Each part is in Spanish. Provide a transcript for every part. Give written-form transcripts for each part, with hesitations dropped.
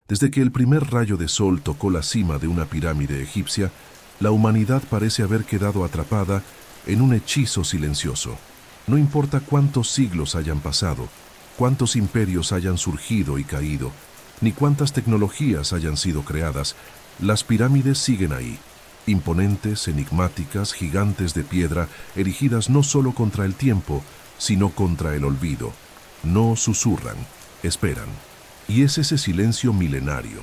Desde que el primer rayo de sol tocó la cima de una pirámide egipcia, la humanidad parece haber quedado atrapada en un hechizo silencioso. No importa cuántos siglos hayan pasado, cuántos imperios hayan surgido y caído, ni cuántas tecnologías hayan sido creadas, las pirámides siguen ahí, imponentes, enigmáticas, gigantes de piedra, erigidas no solo contra el tiempo, sino contra el olvido. No susurran, esperan. Y es ese silencio milenario,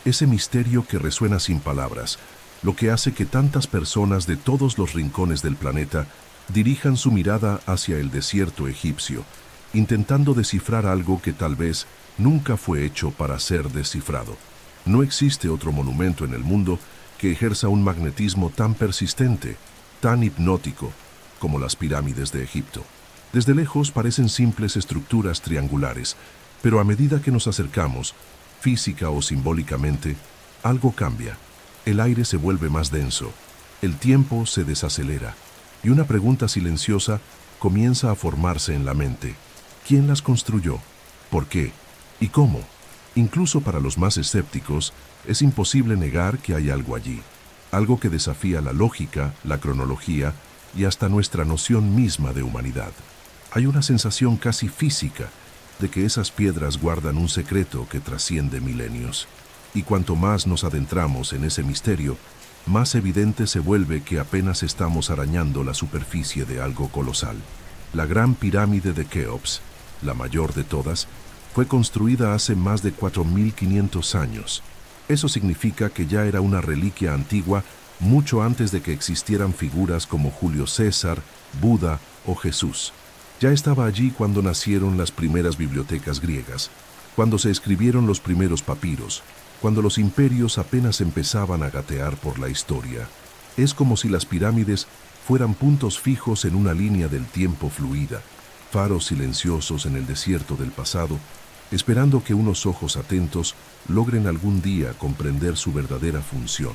ese misterio que resuena sin palabras, lo que hace que tantas personas de todos los rincones del planeta dirijan su mirada hacia el desierto egipcio, intentando descifrar algo que tal vez nunca fue hecho para ser descifrado. No existe otro monumento en el mundo que ejerza un magnetismo tan persistente, tan hipnótico, como las pirámides de Egipto. Desde lejos parecen simples estructuras triangulares, pero a medida que nos acercamos, física o simbólicamente, algo cambia. El aire se vuelve más denso, el tiempo se desacelera, y una pregunta silenciosa comienza a formarse en la mente. ¿Quién las construyó? ¿Por qué? ¿Y cómo? Incluso para los más escépticos, es imposible negar que hay algo allí, algo que desafía la lógica, la cronología y hasta nuestra noción misma de humanidad. Hay una sensación casi física de que esas piedras guardan un secreto que trasciende milenios. Y cuanto más nos adentramos en ese misterio, más evidente se vuelve que apenas estamos arañando la superficie de algo colosal. La Gran Pirámide de Keops, la mayor de todas, fue construida hace más de 4.500 años. Eso significa que ya era una reliquia antigua mucho antes de que existieran figuras como Julio César, Buda o Jesús. Ya estaba allí cuando nacieron las primeras bibliotecas griegas, cuando se escribieron los primeros papiros, cuando los imperios apenas empezaban a gatear por la historia. Es como si las pirámides fueran puntos fijos en una línea del tiempo fluida, faros silenciosos en el desierto del pasado, esperando que unos ojos atentos logren algún día comprender su verdadera función.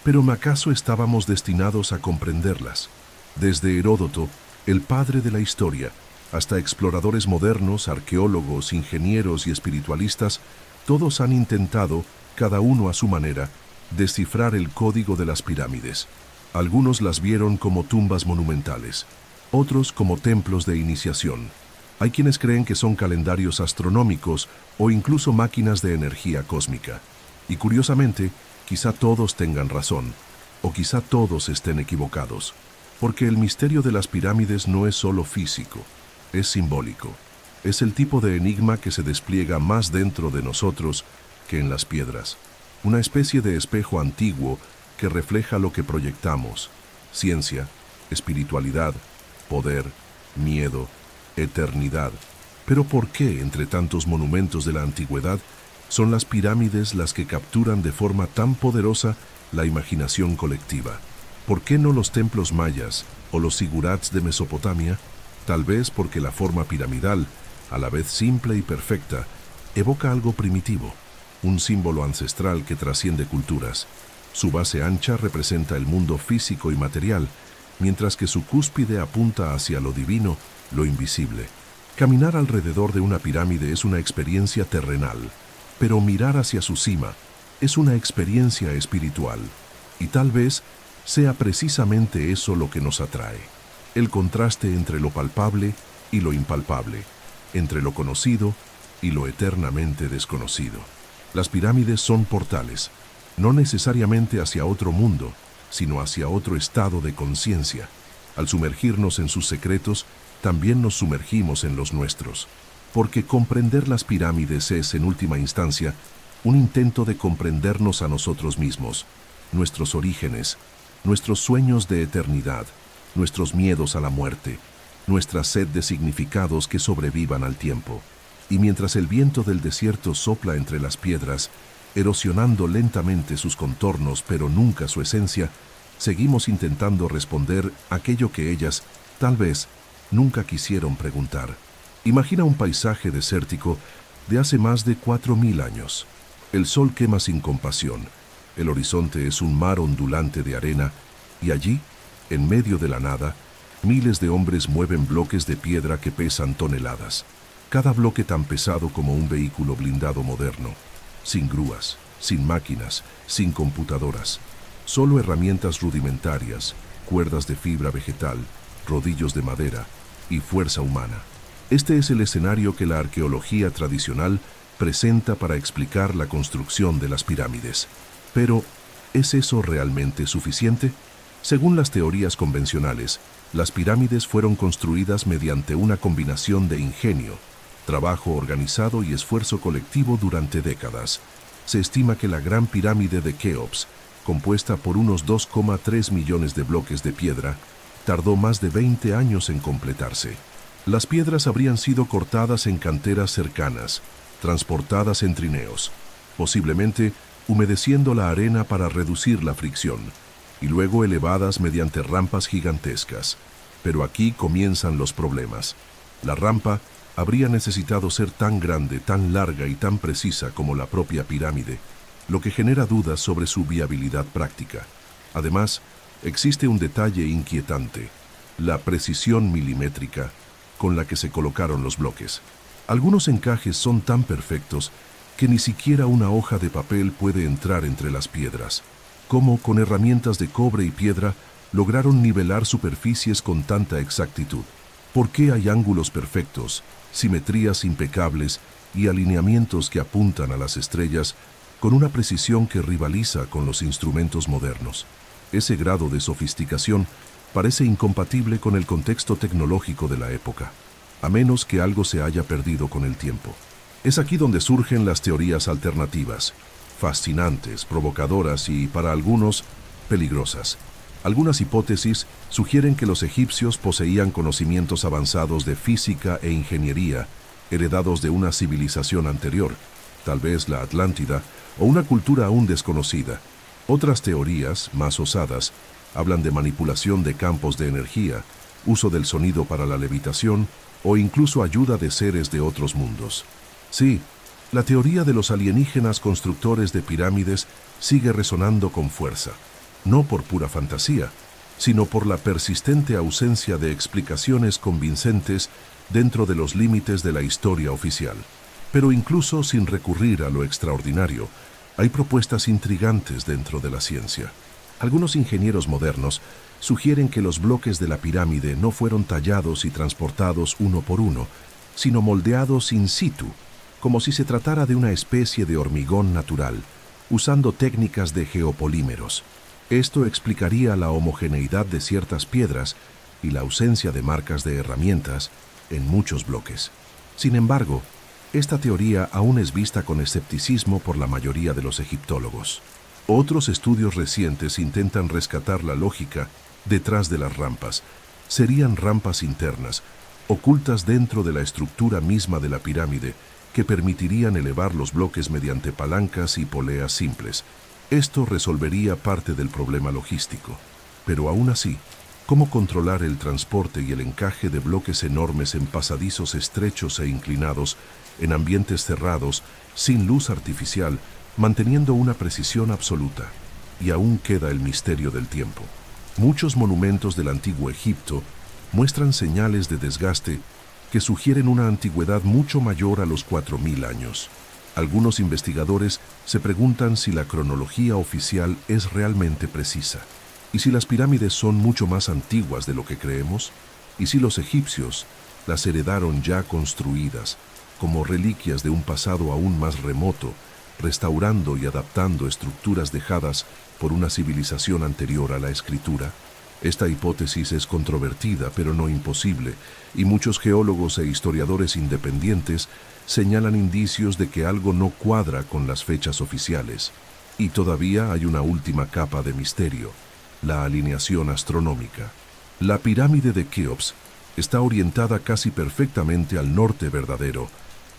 Pero ¿acaso estábamos destinados a comprenderlas? Desde Heródoto, el padre de la historia, hasta exploradores modernos, arqueólogos, ingenieros y espiritualistas, todos han intentado, cada uno a su manera, descifrar el código de las pirámides. Algunos las vieron como tumbas monumentales, otros como templos de iniciación. Hay quienes creen que son calendarios astronómicos o incluso máquinas de energía cósmica. Y curiosamente, quizá todos tengan razón, o quizá todos estén equivocados, porque el misterio de las pirámides no es solo físico, es simbólico. Es el tipo de enigma que se despliega más dentro de nosotros que en las piedras. Una especie de espejo antiguo que refleja lo que proyectamos: ciencia, espiritualidad, poder, miedo, eternidad. Pero ¿por qué, entre tantos monumentos de la antigüedad, son las pirámides las que capturan de forma tan poderosa la imaginación colectiva? ¿Por qué no los templos mayas o los zigurats de Mesopotamia? Tal vez porque la forma piramidal, a la vez simple y perfecta, evoca algo primitivo, un símbolo ancestral que trasciende culturas. Su base ancha representa el mundo físico y material, mientras que su cúspide apunta hacia lo divino, lo invisible. Caminar alrededor de una pirámide es una experiencia terrenal, pero mirar hacia su cima es una experiencia espiritual, y tal vez sea precisamente eso lo que nos atrae: el contraste entre lo palpable y lo impalpable, entre lo conocido y lo eternamente desconocido. Las pirámides son portales, no necesariamente hacia otro mundo, sino hacia otro estado de conciencia. Al sumergirnos en sus secretos, también nos sumergimos en los nuestros, porque comprender las pirámides es, en última instancia, un intento de comprendernos a nosotros mismos, nuestros orígenes, nuestros sueños de eternidad, nuestros miedos a la muerte, nuestra sed de significados que sobrevivan al tiempo. Y mientras el viento del desierto sopla entre las piedras, erosionando lentamente sus contornos pero nunca su esencia, seguimos intentando responder aquello que ellas, tal vez, nunca quisieron preguntar. Imagina un paisaje desértico de hace más de 4.000 años. El sol quema sin compasión, el horizonte es un mar ondulante de arena, y allí, en medio de la nada, miles de hombres mueven bloques de piedra que pesan toneladas, cada bloque tan pesado como un vehículo blindado moderno. sin grúas, sin máquinas, sin computadoras. Solo herramientas rudimentarias, cuerdas de fibra vegetal, rodillos de madera y fuerza humana. Este es el escenario que la arqueología tradicional presenta para explicar la construcción de las pirámides. Pero, ¿es eso realmente suficiente? Según las teorías convencionales, las pirámides fueron construidas mediante una combinación de ingenio, trabajo organizado y esfuerzo colectivo durante décadas. Se estima que la Gran Pirámide de Keops, compuesta por unos 2,3 millones de bloques de piedra, tardó más de 20 años en completarse. Las piedras habrían sido cortadas en canteras cercanas, transportadas en trineos, posiblemente humedeciendo la arena para reducir la fricción, y luego elevadas mediante rampas gigantescas. Pero aquí comienzan los problemas. La rampa habría necesitado ser tan grande, tan larga y tan precisa como la propia pirámide, lo que genera dudas sobre su viabilidad práctica. Además, existe un detalle inquietante: la precisión milimétrica con la que se colocaron los bloques. Algunos encajes son tan perfectos que ni siquiera una hoja de papel puede entrar entre las piedras. ¿Cómo, con herramientas de cobre y piedra, lograron nivelar superficies con tanta exactitud? ¿Por qué hay ángulos perfectos, simetrías impecables y alineamientos que apuntan a las estrellas con una precisión que rivaliza con los instrumentos modernos? Ese grado de sofisticación parece incompatible con el contexto tecnológico de la época, a menos que algo se haya perdido con el tiempo. Es aquí donde surgen las teorías alternativas, fascinantes, provocadoras y, para algunos, peligrosas. Algunas hipótesis sugieren que los egipcios poseían conocimientos avanzados de física e ingeniería, heredados de una civilización anterior, tal vez la Atlántida, o una cultura aún desconocida. Otras teorías, más osadas, hablan de manipulación de campos de energía, uso del sonido para la levitación o incluso ayuda de seres de otros mundos. Sí, la teoría de los alienígenas constructores de pirámides sigue resonando con fuerza, no por pura fantasía, sino por la persistente ausencia de explicaciones convincentes dentro de los límites de la historia oficial. Pero incluso sin recurrir a lo extraordinario, hay propuestas intrigantes dentro de la ciencia. Algunos ingenieros modernos sugieren que los bloques de la pirámide no fueron tallados y transportados uno por uno, sino moldeados in situ, como si se tratara de una especie de hormigón natural, usando técnicas de geopolímeros. Esto explicaría la homogeneidad de ciertas piedras y la ausencia de marcas de herramientas en muchos bloques. Sin embargo, esta teoría aún es vista con escepticismo por la mayoría de los egiptólogos. Otros estudios recientes intentan rescatar la lógica detrás de las rampas. Serían rampas internas, ocultas dentro de la estructura misma de la pirámide, que permitirían elevar los bloques mediante palancas y poleas simples. Esto resolvería parte del problema logístico. Pero aún así, ¿cómo controlar el transporte y el encaje de bloques enormes en pasadizos estrechos e inclinados, en ambientes cerrados, sin luz artificial, manteniendo una precisión absoluta? Y aún queda el misterio del tiempo. Muchos monumentos del antiguo Egipto muestran señales de desgaste que sugieren una antigüedad mucho mayor a los 4000 años. Algunos investigadores se preguntan si la cronología oficial es realmente precisa, y si las pirámides son mucho más antiguas de lo que creemos, y si los egipcios las heredaron ya construidas, como reliquias de un pasado aún más remoto, restaurando y adaptando estructuras dejadas por una civilización anterior a la escritura. Esta hipótesis es controvertida, pero no imposible, y muchos geólogos e historiadores independientes señalan indicios de que algo no cuadra con las fechas oficiales. Y todavía hay una última capa de misterio: la alineación astronómica. La pirámide de Keops está orientada casi perfectamente al norte verdadero,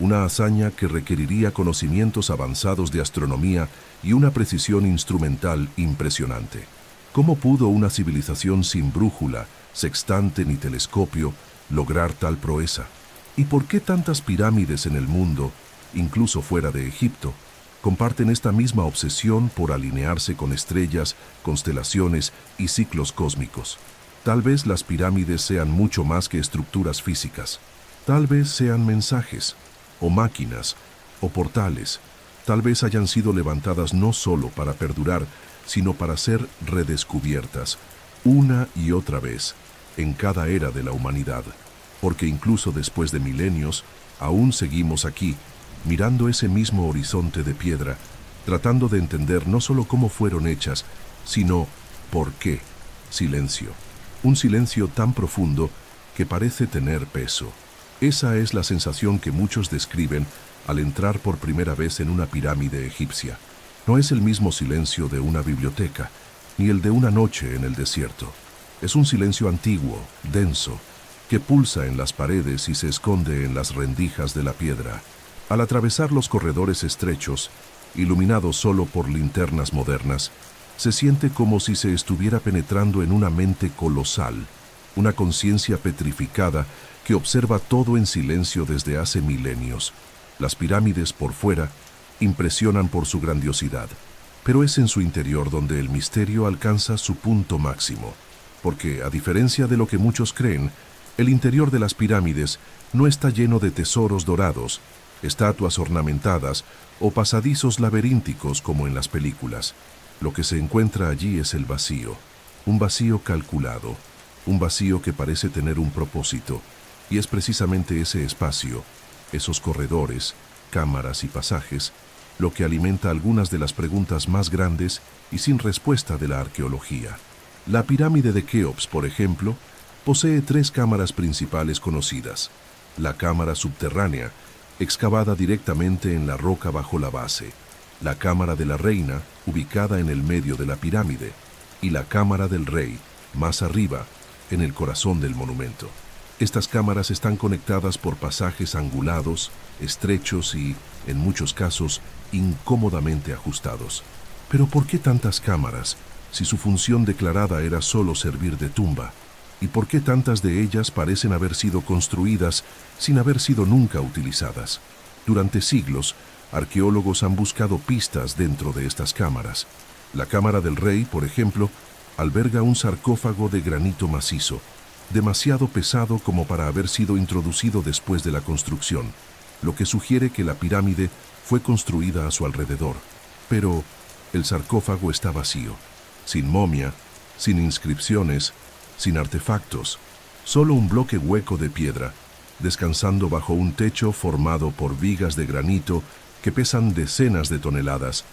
una hazaña que requeriría conocimientos avanzados de astronomía y una precisión instrumental impresionante. ¿Cómo pudo una civilización sin brújula, sextante ni telescopio lograr tal proeza? ¿Y por qué tantas pirámides en el mundo, incluso fuera de Egipto, comparten esta misma obsesión por alinearse con estrellas, constelaciones y ciclos cósmicos? Tal vez las pirámides sean mucho más que estructuras físicas. Tal vez sean mensajes, o máquinas, o portales, Tal vez hayan sido levantadas no solo para perdurar, sino para ser redescubiertas, una y otra vez, en cada era de la humanidad. Porque incluso después de milenios, aún seguimos aquí, mirando ese mismo horizonte de piedra, tratando de entender no solo cómo fueron hechas, sino por qué. Silencio. Un silencio tan profundo que parece tener peso. Esa es la sensación que muchos describen al entrar por primera vez en una pirámide egipcia. No es el mismo silencio de una biblioteca, ni el de una noche en el desierto. Es un silencio antiguo, denso, que pulsa en las paredes y se esconde en las rendijas de la piedra. Al atravesar los corredores estrechos, iluminados solo por linternas modernas, se siente como si se estuviera penetrando en una mente colosal, una conciencia petrificada que observa todo en silencio desde hace milenios. Las pirámides por fuera impresionan por su grandiosidad, pero es en su interior donde el misterio alcanza su punto máximo, porque, a diferencia de lo que muchos creen, el interior de las pirámides no está lleno de tesoros dorados, estatuas ornamentadas o pasadizos laberínticos como en las películas. Lo que se encuentra allí es el vacío, un vacío calculado, un vacío que parece tener un propósito, y es precisamente ese espacio, esos corredores, cámaras y pasajes, lo que alimenta algunas de las preguntas más grandes y sin respuesta de la arqueología. La pirámide de Keops, por ejemplo, posee 3 cámaras principales conocidas: la cámara subterránea, excavada directamente en la roca bajo la base; la cámara de la reina, ubicada en el medio de la pirámide; y la cámara del rey, más arriba, en el corazón del monumento. Estas cámaras están conectadas por pasajes angulados, estrechos y, en muchos casos, incómodamente ajustados. Pero ¿por qué tantas cámaras, si su función declarada era solo servir de tumba? ¿Y por qué tantas de ellas parecen haber sido construidas sin haber sido nunca utilizadas? Durante siglos, arqueólogos han buscado pistas dentro de estas cámaras. La cámara del rey, por ejemplo, alberga un sarcófago de granito macizo, demasiado pesado como para haber sido introducido después de la construcción, lo que sugiere que la pirámide fue construida a su alrededor. Pero el sarcófago está vacío, sin momia, sin inscripciones, sin artefactos, solo un bloque hueco de piedra, descansando bajo un techo formado por vigas de granito que pesan decenas de toneladas,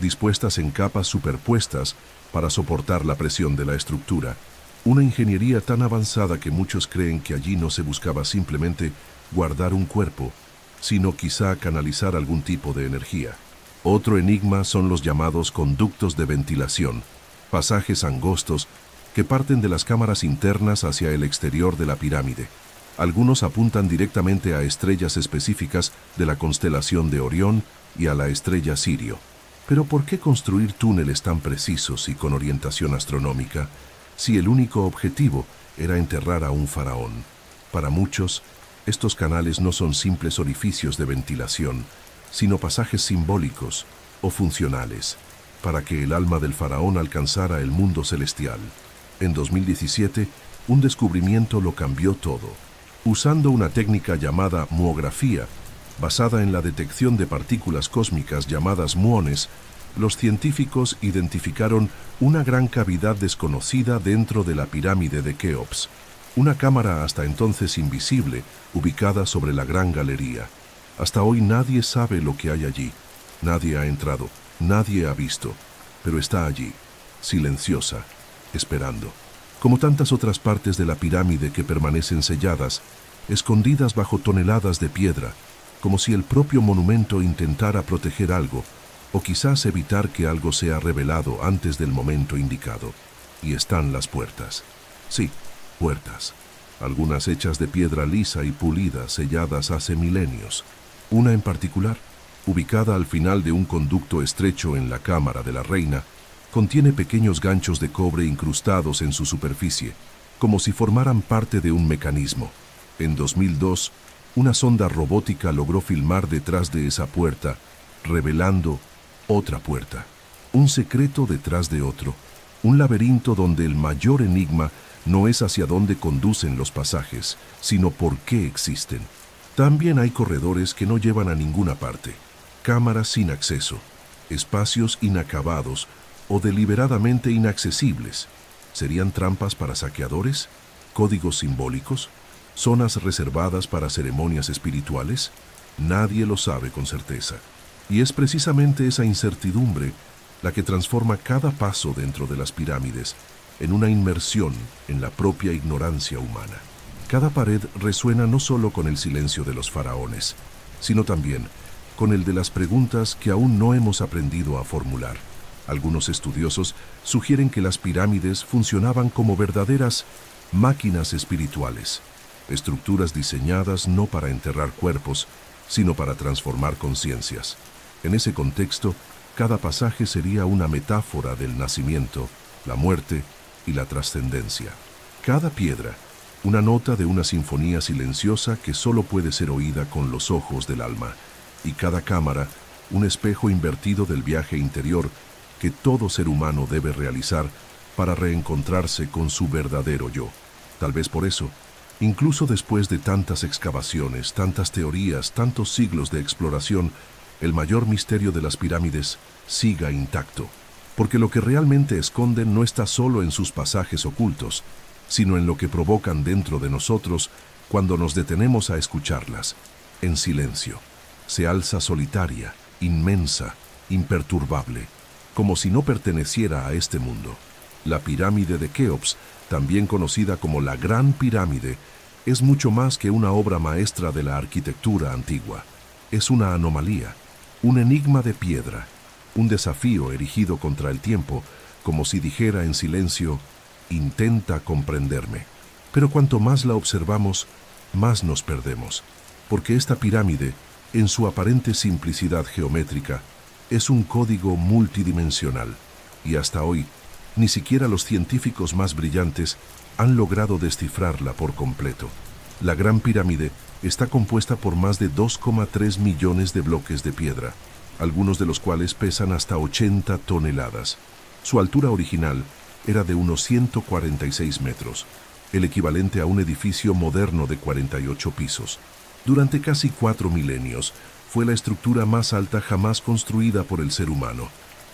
dispuestas en capas superpuestas para soportar la presión de la estructura. Una ingeniería tan avanzada que muchos creen que allí no se buscaba simplemente guardar un cuerpo, sino quizá canalizar algún tipo de energía. Otro enigma son los llamados conductos de ventilación, pasajes angostos que parten de las cámaras internas hacia el exterior de la pirámide. Algunos apuntan directamente a estrellas específicas de la constelación de Orión y a la estrella Sirio. Pero ¿por qué construir túneles tan precisos y con orientación astronómica, si el único objetivo era enterrar a un faraón? Para muchos, estos canales no son simples orificios de ventilación, sino pasajes simbólicos o funcionales, para que el alma del faraón alcanzara el mundo celestial. En 2017, un descubrimiento lo cambió todo. Usando una técnica llamada muografía, basada en la detección de partículas cósmicas llamadas muones, los científicos identificaron una gran cavidad desconocida dentro de la pirámide de Keops, una cámara hasta entonces invisible, ubicada sobre la Gran Galería. Hasta hoy nadie sabe lo que hay allí, nadie ha entrado, nadie ha visto, pero está allí, silenciosa, esperando. Como tantas otras partes de la pirámide que permanecen selladas, escondidas bajo toneladas de piedra, como si el propio monumento intentara proteger algo, o quizás evitar que algo sea revelado antes del momento indicado. Y están las puertas. Sí, puertas. Algunas hechas de piedra lisa y pulida, selladas hace milenios. Una en particular, ubicada al final de un conducto estrecho en la cámara de la reina, contiene pequeños ganchos de cobre incrustados en su superficie, como si formaran parte de un mecanismo. En 2002, una sonda robótica logró filmar detrás de esa puerta, revelando otra puerta. Un secreto detrás de otro, un laberinto donde el mayor enigma no es hacia dónde conducen los pasajes, sino por qué existen. También hay corredores que no llevan a ninguna parte. cámaras sin acceso, espacios inacabados o deliberadamente inaccesibles. ¿Serían trampas para saqueadores? ¿Códigos simbólicos? ¿Zonas reservadas para ceremonias espirituales? Nadie lo sabe con certeza. Y es precisamente esa incertidumbre la que transforma cada paso dentro de las pirámides en una inmersión en la propia ignorancia humana. Cada pared resuena no solo con el silencio de los faraones, sino también con el de las preguntas que aún no hemos aprendido a formular. Algunos estudiosos sugieren que las pirámides funcionaban como verdaderas máquinas espirituales, estructuras diseñadas no para enterrar cuerpos, sino para transformar conciencias. En ese contexto, cada pasaje sería una metáfora del nacimiento, la muerte y la trascendencia. Cada piedra, una nota de una sinfonía silenciosa que solo puede ser oída con los ojos del alma, y cada cámara, un espejo invertido del viaje interior que todo ser humano debe realizar para reencontrarse con su verdadero yo. Tal vez por eso, incluso después de tantas excavaciones, tantas teorías, tantos siglos de exploración, el mayor misterio de las pirámides siga intacto, porque lo que realmente esconden no está solo en sus pasajes ocultos, sino en lo que provocan dentro de nosotros cuando nos detenemos a escucharlas, en silencio. Se alza solitaria, inmensa, imperturbable, como si no perteneciera a este mundo. La pirámide de Keops, también conocida como la Gran Pirámide, es mucho más que una obra maestra de la arquitectura antigua. Es una anomalía, un enigma de piedra, un desafío erigido contra el tiempo, como si dijera en silencio, intenta comprenderme. Pero cuanto más la observamos, más nos perdemos, porque esta pirámide, en su aparente simplicidad geométrica, es un código multidimensional, y hasta hoy, ni siquiera los científicos más brillantes han logrado descifrarla por completo. La Gran Pirámide está compuesta por más de 2,3 millones de bloques de piedra, algunos de los cuales pesan hasta 80 toneladas. Su altura original era de unos 146 metros, el equivalente a un edificio moderno de 48 pisos. Durante casi 4 milenios, fue la estructura más alta jamás construida por el ser humano,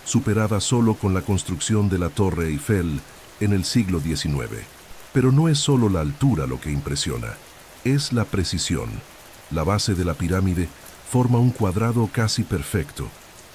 superada solo con la construcción de la Torre Eiffel en el siglo XIX. Pero no es solo la altura lo que impresiona, es la precisión. La base de la pirámide forma un cuadrado casi perfecto,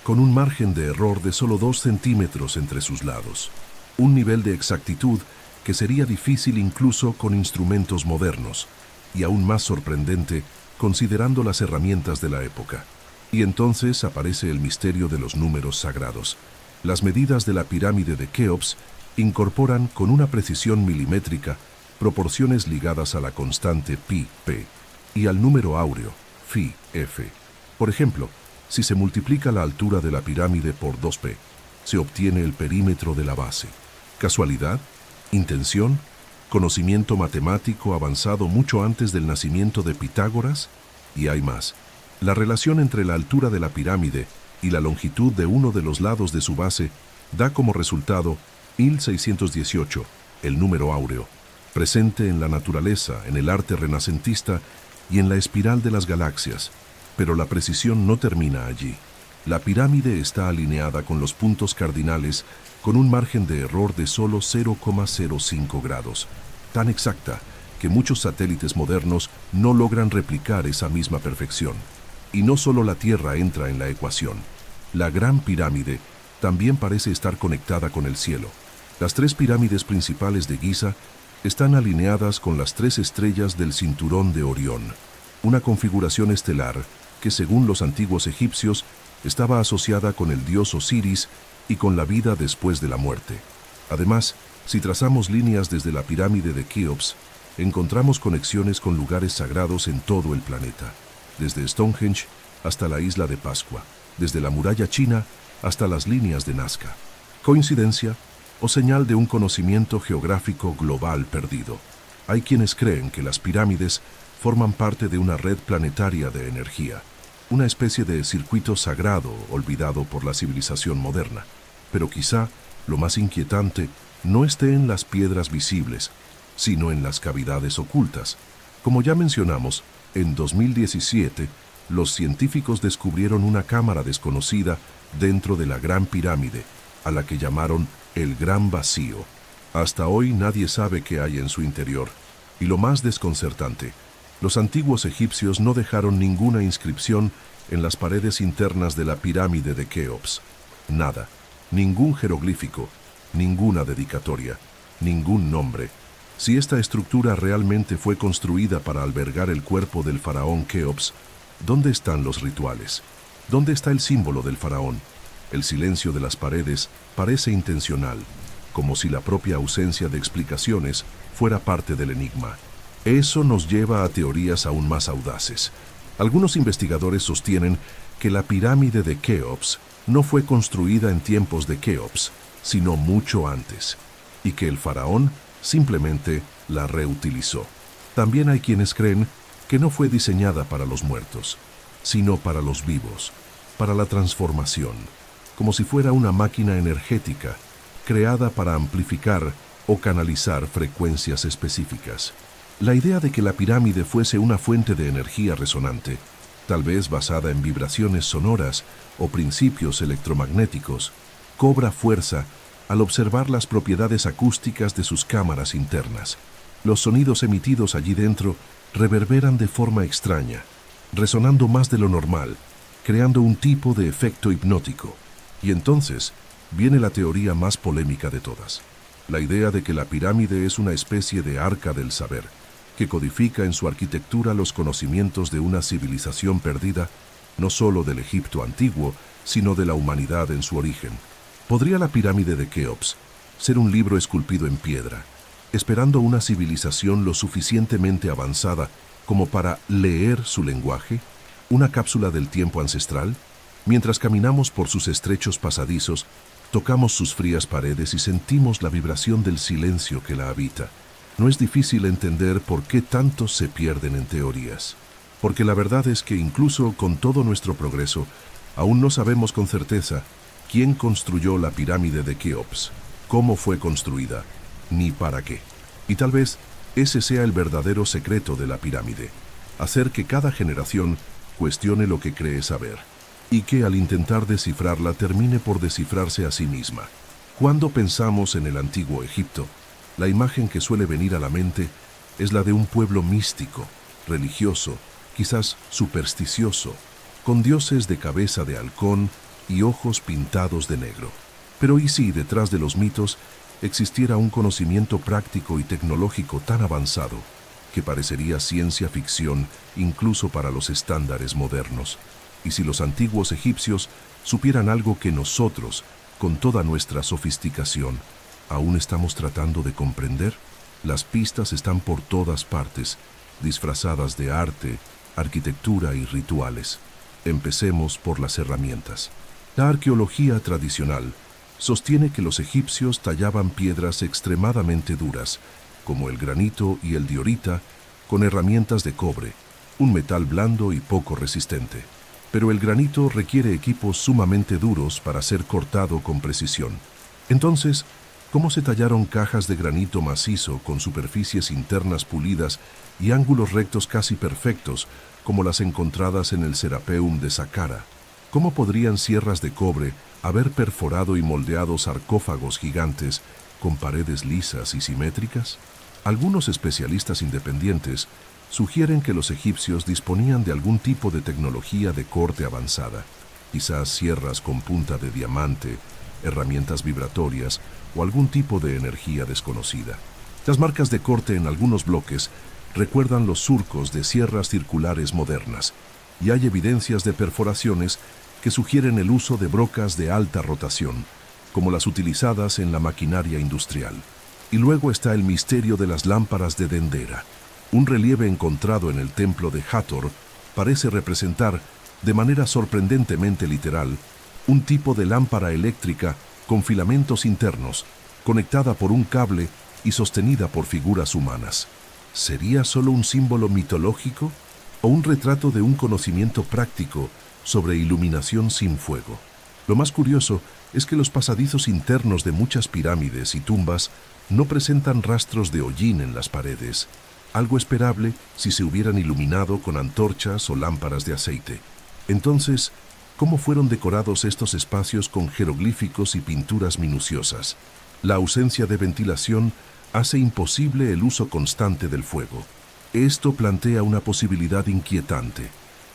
con un margen de error de solo 2 centímetros entre sus lados. Un nivel de exactitud que sería difícil incluso con instrumentos modernos, y aún más sorprendente considerando las herramientas de la época. Y entonces aparece el misterio de los números sagrados. Las medidas de la pirámide de Keops incorporan con una precisión milimétrica proporciones ligadas a la constante pi, p, y al número áureo, phi, f. Por ejemplo, si se multiplica la altura de la pirámide por 2p, se obtiene el perímetro de la base. ¿Casualidad? ¿Intención? ¿Conocimiento matemático avanzado mucho antes del nacimiento de Pitágoras? Y hay más. La relación entre la altura de la pirámide y la longitud de uno de los lados de su base da como resultado 1618, el número áureo, presente en la naturaleza, en el arte renacentista y en la espiral de las galaxias. Pero la precisión no termina allí. La pirámide está alineada con los puntos cardinales con un margen de error de solo 0,05 grados, tan exacta que muchos satélites modernos no logran replicar esa misma perfección. Y no solo la Tierra entra en la ecuación. La Gran Pirámide también parece estar conectada con el cielo. Las 3 pirámides principales de Giza están alineadas con las 3 estrellas del cinturón de Orión, una configuración estelar que, según los antiguos egipcios, estaba asociada con el dios Osiris y con la vida después de la muerte. Además, si trazamos líneas desde la pirámide de Keops, encontramos conexiones con lugares sagrados en todo el planeta, desde Stonehenge hasta la isla de Pascua, desde la muralla china hasta las líneas de Nazca. ¿Coincidencia o señal de un conocimiento geográfico global perdido? Hay quienes creen que las pirámides forman parte de una red planetaria de energía, una especie de circuito sagrado olvidado por la civilización moderna. Pero quizá lo más inquietante no esté en las piedras visibles, sino en las cavidades ocultas. Como ya mencionamos, en 2017, los científicos descubrieron una cámara desconocida dentro de la Gran Pirámide, a la que llamaron el Gran Vacío. Hasta hoy nadie sabe qué hay en su interior. Y lo más desconcertante, los antiguos egipcios no dejaron ninguna inscripción en las paredes internas de la pirámide de Keops. Nada, ningún jeroglífico, ninguna dedicatoria, ningún nombre. Si esta estructura realmente fue construida para albergar el cuerpo del faraón Keops, ¿dónde están los rituales? ¿Dónde está el símbolo del faraón? El silencio de las paredes parece intencional, como si la propia ausencia de explicaciones fuera parte del enigma. Eso nos lleva a teorías aún más audaces. Algunos investigadores sostienen que la pirámide de Keops no fue construida en tiempos de Keops, sino mucho antes, y que el faraón simplemente la reutilizó. También hay quienes creen que no fue diseñada para los muertos, sino para los vivos, para la transformación, como si fuera una máquina energética creada para amplificar o canalizar frecuencias específicas. La idea de que la pirámide fuese una fuente de energía resonante, tal vez basada en vibraciones sonoras o principios electromagnéticos, cobra fuerza al observar las propiedades acústicas de sus cámaras internas. Los sonidos emitidos allí dentro reverberan de forma extraña, resonando más de lo normal, creando un tipo de efecto hipnótico. Y entonces viene la teoría más polémica de todas, la idea de que la pirámide es una especie de arca del saber, que codifica en su arquitectura los conocimientos de una civilización perdida, no solo del Egipto antiguo, sino de la humanidad en su origen. ¿Podría la pirámide de Keops ser un libro esculpido en piedra, esperando una civilización lo suficientemente avanzada como para leer su lenguaje? ¿Una cápsula del tiempo ancestral? Mientras caminamos por sus estrechos pasadizos, tocamos sus frías paredes y sentimos la vibración del silencio que la habita. No es difícil entender por qué tantos se pierden en teorías. Porque la verdad es que incluso con todo nuestro progreso, aún no sabemos con certeza quién construyó la pirámide de Keops, cómo fue construida, ni para qué. Y tal vez ese sea el verdadero secreto de la pirámide, hacer que cada generación cuestione lo que cree saber, y que al intentar descifrarla termine por descifrarse a sí misma. Cuando pensamos en el antiguo Egipto, la imagen que suele venir a la mente es la de un pueblo místico, religioso, quizás supersticioso, con dioses de cabeza de halcón y ojos pintados de negro. Pero ¿y si detrás de los mitos existiera un conocimiento práctico y tecnológico tan avanzado que parecería ciencia ficción incluso para los estándares modernos? ¿Y si los antiguos egipcios supieran algo que nosotros, con toda nuestra sofisticación, aún estamos tratando de comprender? Las pistas están por todas partes, disfrazadas de arte, arquitectura y rituales. Empecemos por las herramientas. La arqueología tradicional sostiene que los egipcios tallaban piedras extremadamente duras, como el granito y el diorita, con herramientas de cobre, un metal blando y poco resistente. Pero el granito requiere equipos sumamente duros para ser cortado con precisión. Entonces, ¿cómo se tallaron cajas de granito macizo con superficies internas pulidas y ángulos rectos casi perfectos, como las encontradas en el Serapeum de Saqqara? ¿Cómo podrían sierras de cobre haber perforado y moldeado sarcófagos gigantes con paredes lisas y simétricas? Algunos especialistas independientes sugieren que los egipcios disponían de algún tipo de tecnología de corte avanzada, quizás sierras con punta de diamante, herramientas vibratorias o algún tipo de energía desconocida. Las marcas de corte en algunos bloques recuerdan los surcos de sierras circulares modernas, y hay evidencias de perforaciones que sugieren el uso de brocas de alta rotación, como las utilizadas en la maquinaria industrial. Y luego está el misterio de las lámparas de Dendera. Un relieve encontrado en el templo de Hathor parece representar, de manera sorprendentemente literal, un tipo de lámpara eléctrica con filamentos internos, conectada por un cable y sostenida por figuras humanas. ¿Sería solo un símbolo mitológico o un retrato de un conocimiento práctico sobre iluminación sin fuego? Lo más curioso es que los pasadizos internos de muchas pirámides y tumbas no presentan rastros de hollín en las paredes, algo esperable si se hubieran iluminado con antorchas o lámparas de aceite. Entonces, ¿cómo fueron decorados estos espacios con jeroglíficos y pinturas minuciosas? La ausencia de ventilación hace imposible el uso constante del fuego. Esto plantea una posibilidad inquietante.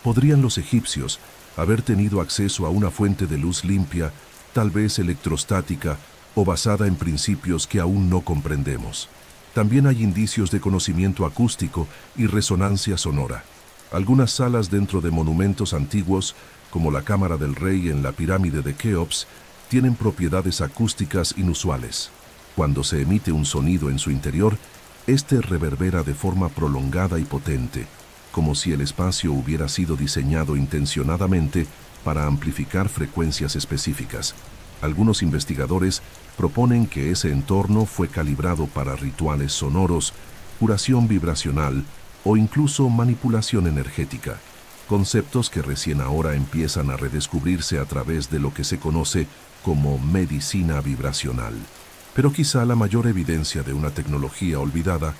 ¿Podrían los egipcios haber tenido acceso a una fuente de luz limpia, tal vez electrostática o basada en principios que aún no comprendemos? También hay indicios de conocimiento acústico y resonancia sonora. Algunas salas dentro de monumentos antiguos, como la Cámara del Rey en la pirámide de Keops, tienen propiedades acústicas inusuales. Cuando se emite un sonido en su interior, este reverbera de forma prolongada y potente, como si el espacio hubiera sido diseñado intencionadamente para amplificar frecuencias específicas. Algunos investigadores proponen que ese entorno fue calibrado para rituales sonoros, curación vibracional o incluso manipulación energética, conceptos que recién ahora empiezan a redescubrirse a través de lo que se conoce como medicina vibracional. Pero quizá la mayor evidencia de una tecnología olvidada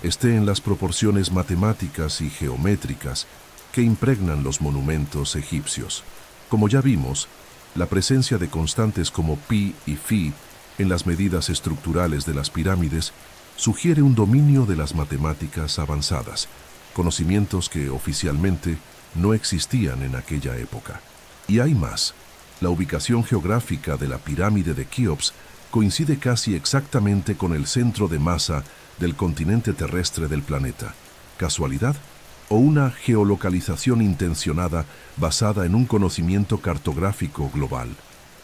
esté en las proporciones matemáticas y geométricas que impregnan los monumentos egipcios. Como ya vimos, la presencia de constantes como pi y phi en las medidas estructurales de las pirámides sugiere un dominio de las matemáticas avanzadas, conocimientos que oficialmente no existían en aquella época. Y hay más. La ubicación geográfica de la pirámide de Keops coincide casi exactamente con el centro de masa del continente terrestre del planeta. ¿Casualidad? ¿O una geolocalización intencionada basada en un conocimiento cartográfico global?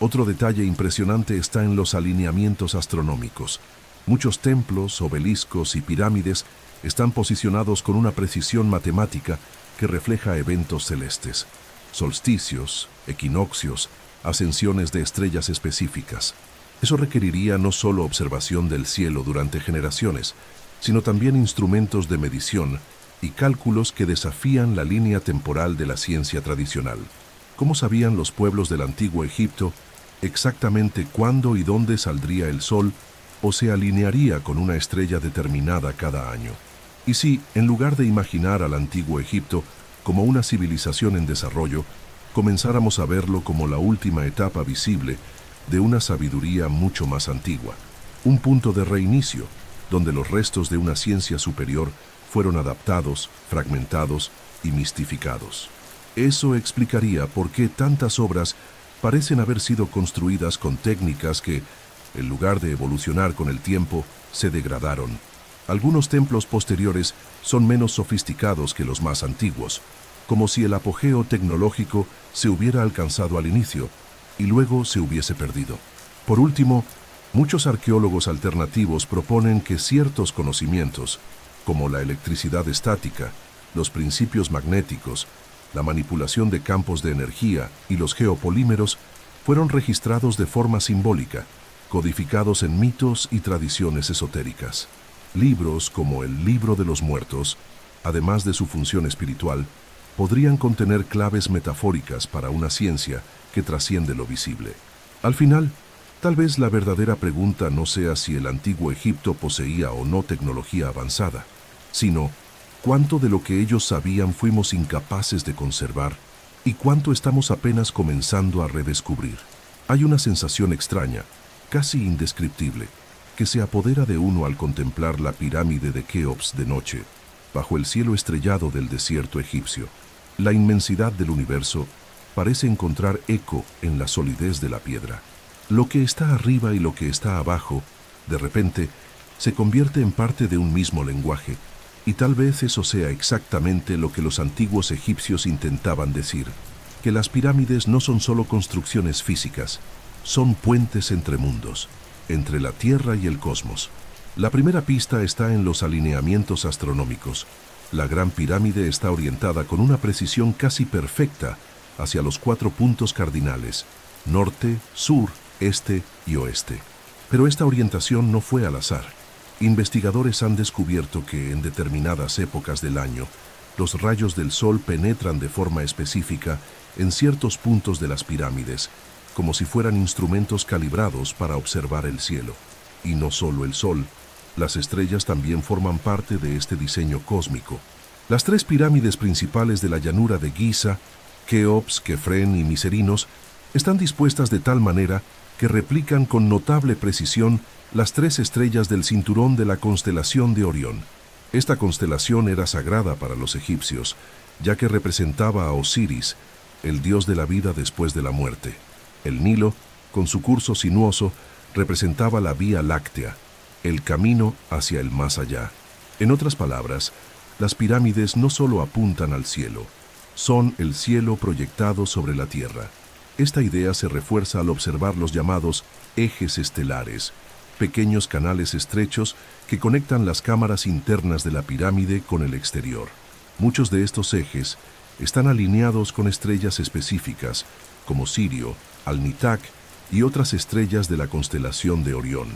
Otro detalle impresionante está en los alineamientos astronómicos. Muchos templos, obeliscos y pirámides están posicionados con una precisión matemática que refleja eventos celestes, solsticios, equinoccios, ascensiones de estrellas específicas. Eso requeriría no solo observación del cielo durante generaciones, sino también instrumentos de medición y cálculos que desafían la línea temporal de la ciencia tradicional. ¿Cómo sabían los pueblos del antiguo Egipto exactamente cuándo y dónde saldría el sol o se alinearía con una estrella determinada cada año? Y si, en lugar de imaginar al antiguo Egipto como una civilización en desarrollo, comenzáramos a verlo como la última etapa visible de una sabiduría mucho más antigua, un punto de reinicio, donde los restos de una ciencia superior fueron adaptados, fragmentados y mistificados. Eso explicaría por qué tantas obras parecen haber sido construidas con técnicas que, en lugar de evolucionar con el tiempo, se degradaron. Algunos templos posteriores son menos sofisticados que los más antiguos, como si el apogeo tecnológico se hubiera alcanzado al inicio y luego se hubiese perdido. Por último, muchos arqueólogos alternativos proponen que ciertos conocimientos, como la electricidad estática, los principios magnéticos, la manipulación de campos de energía y los geopolímeros, fueron registrados de forma simbólica, codificados en mitos y tradiciones esotéricas. Libros como el Libro de los Muertos, además de su función espiritual, podrían contener claves metafóricas para una ciencia que trasciende lo visible. Al final, tal vez la verdadera pregunta no sea si el antiguo Egipto poseía o no tecnología avanzada, sino cuánto de lo que ellos sabían fuimos incapaces de conservar y cuánto estamos apenas comenzando a redescubrir. Hay una sensación extraña, casi indescriptible, que se apodera de uno al contemplar la pirámide de Keops de noche, bajo el cielo estrellado del desierto egipcio. La inmensidad del universo parece encontrar eco en la solidez de la piedra. Lo que está arriba y lo que está abajo, de repente, se convierte en parte de un mismo lenguaje, y tal vez eso sea exactamente lo que los antiguos egipcios intentaban decir, que las pirámides no son solo construcciones físicas, son puentes entre mundos, entre la Tierra y el cosmos. La primera pista está en los alineamientos astronómicos. La Gran Pirámide está orientada con una precisión casi perfecta hacia los 4 puntos cardinales, norte, sur, este y oeste. Pero esta orientación no fue al azar. Investigadores han descubierto que en determinadas épocas del año, los rayos del sol penetran de forma específica en ciertos puntos de las pirámides, como si fueran instrumentos calibrados para observar el cielo. Y no solo el sol, Las estrellas también forman parte de este diseño cósmico. Las tres pirámides principales de la llanura de Giza, Keops, Kefren y Miserinos, están dispuestas de tal manera que replican con notable precisión las tres estrellas del cinturón de la constelación de Orión. Esta constelación era sagrada para los egipcios, ya que representaba a Osiris, el dios de la vida después de la muerte. El Nilo, con su curso sinuoso, representaba la Vía Láctea, el camino hacia el más allá. En otras palabras, las pirámides no solo apuntan al cielo, son el cielo proyectado sobre la tierra. Esta idea se refuerza al observar los llamados ejes estelares, pequeños canales estrechos que conectan las cámaras internas de la pirámide con el exterior. Muchos de estos ejes están alineados con estrellas específicas, como Sirio, Alnitak y otras estrellas de la constelación de Orión.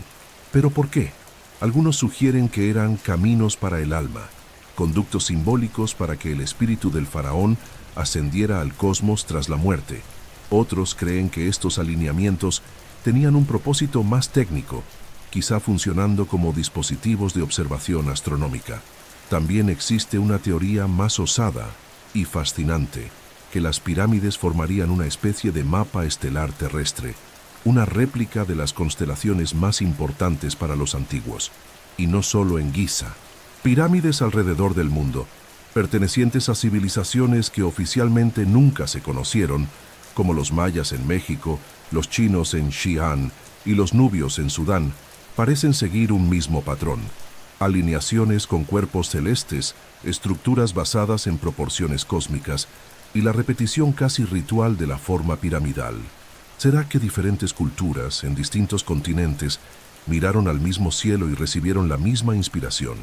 ¿Pero por qué? Algunos sugieren que eran caminos para el alma, conductos simbólicos para que el espíritu del faraón ascendiera al cosmos tras la muerte. Otros creen que estos alineamientos tenían un propósito más técnico, quizá funcionando como dispositivos de observación astronómica. También existe una teoría más osada y fascinante, que las pirámides formarían una especie de mapa estelar terrestre, una réplica de las constelaciones más importantes para los antiguos, y no solo en Giza. Pirámides alrededor del mundo, pertenecientes a civilizaciones que oficialmente nunca se conocieron, como los mayas en México, los chinos en Xi'an y los nubios en Sudán, parecen seguir un mismo patrón: alineaciones con cuerpos celestes, estructuras basadas en proporciones cósmicas y la repetición casi ritual de la forma piramidal. ¿Será que diferentes culturas en distintos continentes miraron al mismo cielo y recibieron la misma inspiración?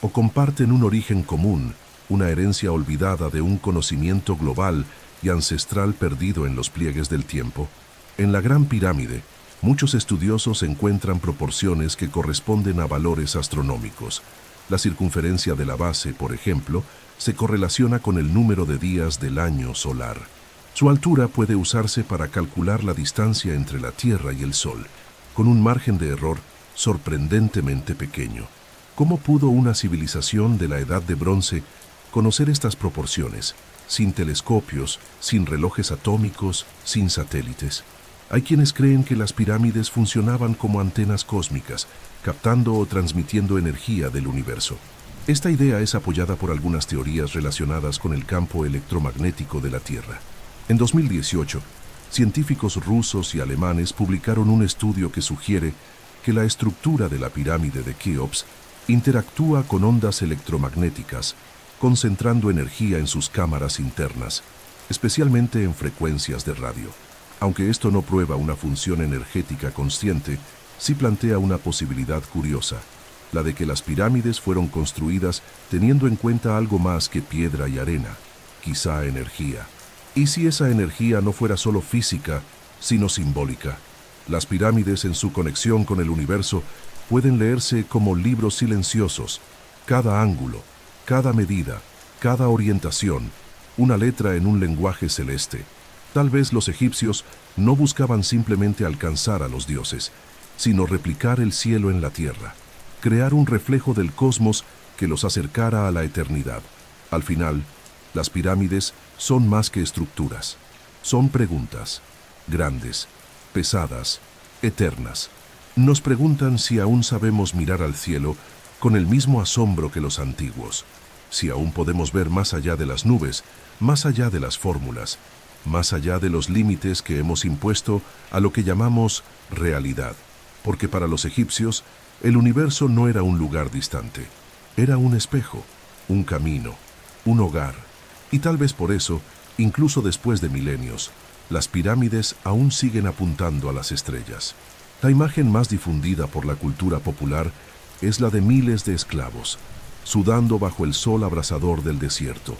¿O comparten un origen común, una herencia olvidada de un conocimiento global y ancestral perdido en los pliegues del tiempo? En la Gran Pirámide, muchos estudiosos encuentran proporciones que corresponden a valores astronómicos. La circunferencia de la base, por ejemplo, se correlaciona con el número de días del año solar. Su altura puede usarse para calcular la distancia entre la Tierra y el Sol, con un margen de error sorprendentemente pequeño. ¿Cómo pudo una civilización de la Edad de Bronce conocer estas proporciones, sin telescopios, sin relojes atómicos, sin satélites? Hay quienes creen que las pirámides funcionaban como antenas cósmicas, captando o transmitiendo energía del universo. Esta idea es apoyada por algunas teorías relacionadas con el campo electromagnético de la Tierra. En 2018, científicos rusos y alemanes publicaron un estudio que sugiere que la estructura de la pirámide de Keops interactúa con ondas electromagnéticas, concentrando energía en sus cámaras internas, especialmente en frecuencias de radio. Aunque esto no prueba una función energética consciente, sí plantea una posibilidad curiosa, la de que las pirámides fueron construidas teniendo en cuenta algo más que piedra y arena, quizá energía. ¿Y si esa energía no fuera solo física, sino simbólica? Las pirámides, en su conexión con el universo, pueden leerse como libros silenciosos. Cada ángulo, cada medida, cada orientación, una letra en un lenguaje celeste. Tal vez los egipcios no buscaban simplemente alcanzar a los dioses, sino replicar el cielo en la tierra, crear un reflejo del cosmos que los acercara a la eternidad. Al final, las pirámides son más que estructuras, son preguntas, grandes, pesadas, eternas. Nos preguntan si aún sabemos mirar al cielo con el mismo asombro que los antiguos, si aún podemos ver más allá de las nubes, más allá de las fórmulas, más allá de los límites que hemos impuesto a lo que llamamos realidad. Porque para los egipcios, el universo no era un lugar distante, era un espejo, un camino, un hogar. Y tal vez por eso, incluso después de milenios, las pirámides aún siguen apuntando a las estrellas. La imagen más difundida por la cultura popular es la de miles de esclavos, sudando bajo el sol abrasador del desierto,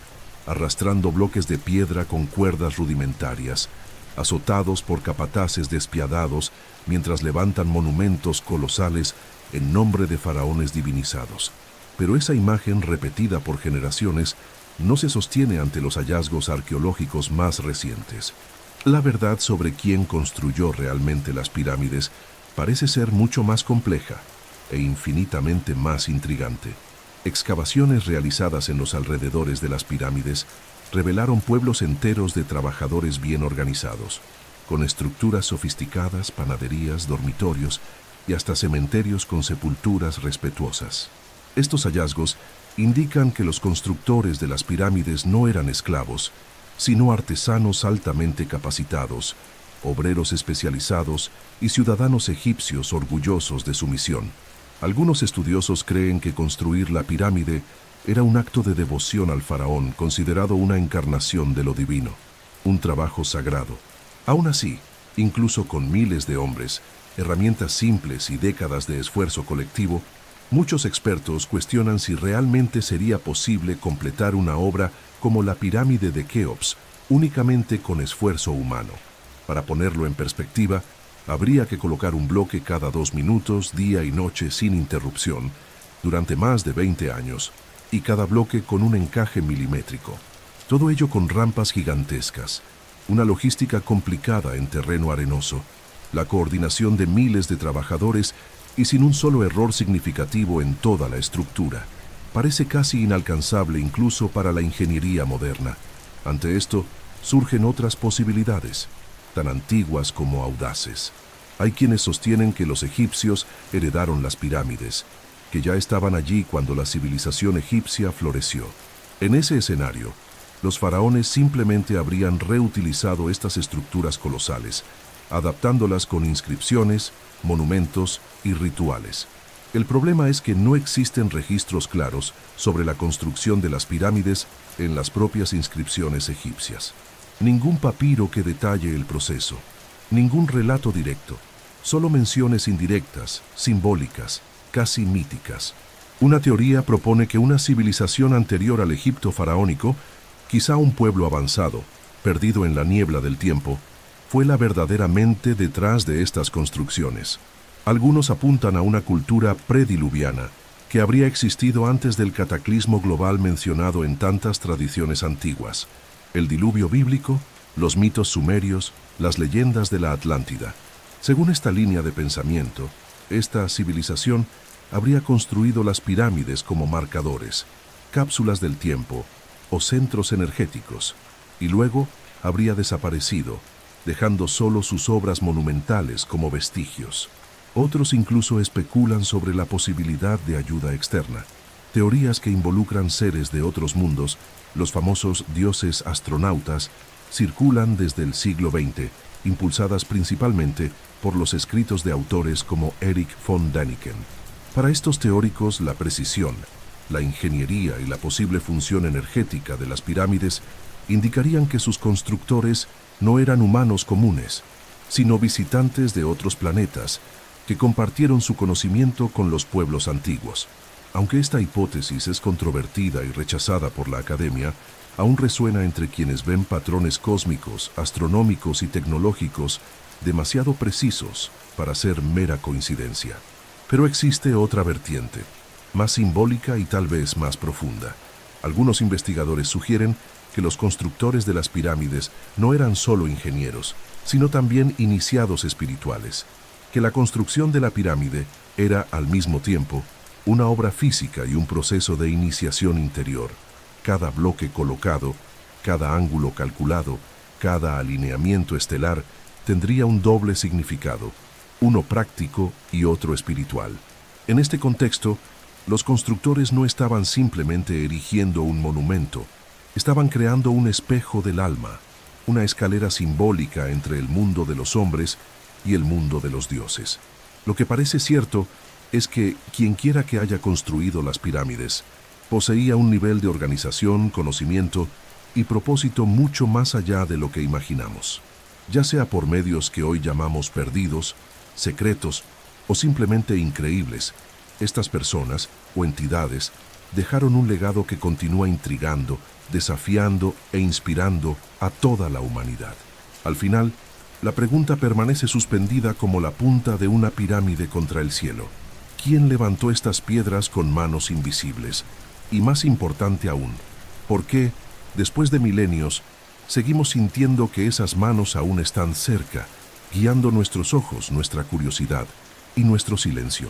arrastrando bloques de piedra con cuerdas rudimentarias, azotados por capataces despiadados mientras levantan monumentos colosales en nombre de faraones divinizados. Pero esa imagen, repetida por generaciones, no se sostiene ante los hallazgos arqueológicos más recientes. La verdad sobre quién construyó realmente las pirámides parece ser mucho más compleja. e infinitamente más intrigante. Excavaciones realizadas en los alrededores de las pirámides revelaron pueblos enteros de trabajadores bien organizados, con estructuras sofisticadas, panaderías, dormitorios y hasta cementerios con sepulturas respetuosas. Estos hallazgos indican que los constructores de las pirámides no eran esclavos, sino artesanos altamente capacitados, obreros especializados y ciudadanos egipcios orgullosos de su misión. Algunos estudiosos creen que construir la pirámide era un acto de devoción al faraón, considerado una encarnación de lo divino, un trabajo sagrado. Aún así, incluso con miles de hombres, herramientas simples y décadas de esfuerzo colectivo, muchos expertos cuestionan si realmente sería posible completar una obra como la pirámide de Keops únicamente con esfuerzo humano. Para ponerlo en perspectiva, habría que colocar un bloque cada 2 minutos, día y noche sin interrupción, durante más de 20 años, y cada bloque con un encaje milimétrico. Todo ello con rampas gigantescas, una logística complicada en terreno arenoso, la coordinación de miles de trabajadores y sin un solo error significativo en toda la estructura. Parece casi inalcanzable incluso para la ingeniería moderna. Ante esto, surgen otras posibilidades, tan antiguas como audaces. Hay quienes sostienen que los egipcios heredaron las pirámides, que ya estaban allí cuando la civilización egipcia floreció. En ese escenario, los faraones simplemente habrían reutilizado estas estructuras colosales, adaptándolas con inscripciones, monumentos y rituales. El problema es que no existen registros claros sobre la construcción de las pirámides en las propias inscripciones egipcias. Ningún papiro que detalle el proceso, ningún relato directo, solo menciones indirectas, simbólicas, casi míticas. Una teoría propone que una civilización anterior al Egipto faraónico, quizá un pueblo avanzado, perdido en la niebla del tiempo, fue la verdadera mente detrás de estas construcciones. Algunos apuntan a una cultura prediluviana que habría existido antes del cataclismo global mencionado en tantas tradiciones antiguas: el diluvio bíblico, los mitos sumerios, las leyendas de la Atlántida. Según esta línea de pensamiento, esta civilización habría construido las pirámides como marcadores, cápsulas del tiempo o centros energéticos, y luego habría desaparecido, dejando solo sus obras monumentales como vestigios. Otros incluso especulan sobre la posibilidad de ayuda externa, teorías que involucran seres de otros mundos. Los famosos dioses astronautas circulan desde el siglo XX, impulsadas principalmente por los escritos de autores como Erich von Däniken. Para estos teóricos, la precisión, la ingeniería y la posible función energética de las pirámides indicarían que sus constructores no eran humanos comunes, sino visitantes de otros planetas que compartieron su conocimiento con los pueblos antiguos. Aunque esta hipótesis es controvertida y rechazada por la academia, aún resuena entre quienes ven patrones cósmicos, astronómicos y tecnológicos demasiado precisos para ser mera coincidencia. Pero existe otra vertiente, más simbólica y tal vez más profunda. Algunos investigadores sugieren que los constructores de las pirámides no eran solo ingenieros, sino también iniciados espirituales, que la construcción de la pirámide era, al mismo tiempo, una obra física y un proceso de iniciación interior. Cada bloque colocado, cada ángulo calculado, cada alineamiento estelar tendría un doble significado, uno práctico y otro espiritual. En este contexto, los constructores no estaban simplemente erigiendo un monumento, estaban creando un espejo del alma, una escalera simbólica entre el mundo de los hombres y el mundo de los dioses. Lo que parece cierto es que quienquiera que haya construido las pirámides poseía un nivel de organización, conocimiento y propósito mucho más allá de lo que imaginamos. Ya sea por medios que hoy llamamos perdidos, secretos o simplemente increíbles, estas personas o entidades dejaron un legado que continúa intrigando, desafiando e inspirando a toda la humanidad. Al final, la pregunta permanece suspendida como la punta de una pirámide contra el cielo. ¿Quién levantó estas piedras con manos invisibles? Y más importante aún, ¿por qué, después de milenios, seguimos sintiendo que esas manos aún están cerca, guiando nuestros ojos, nuestra curiosidad y nuestro silencio?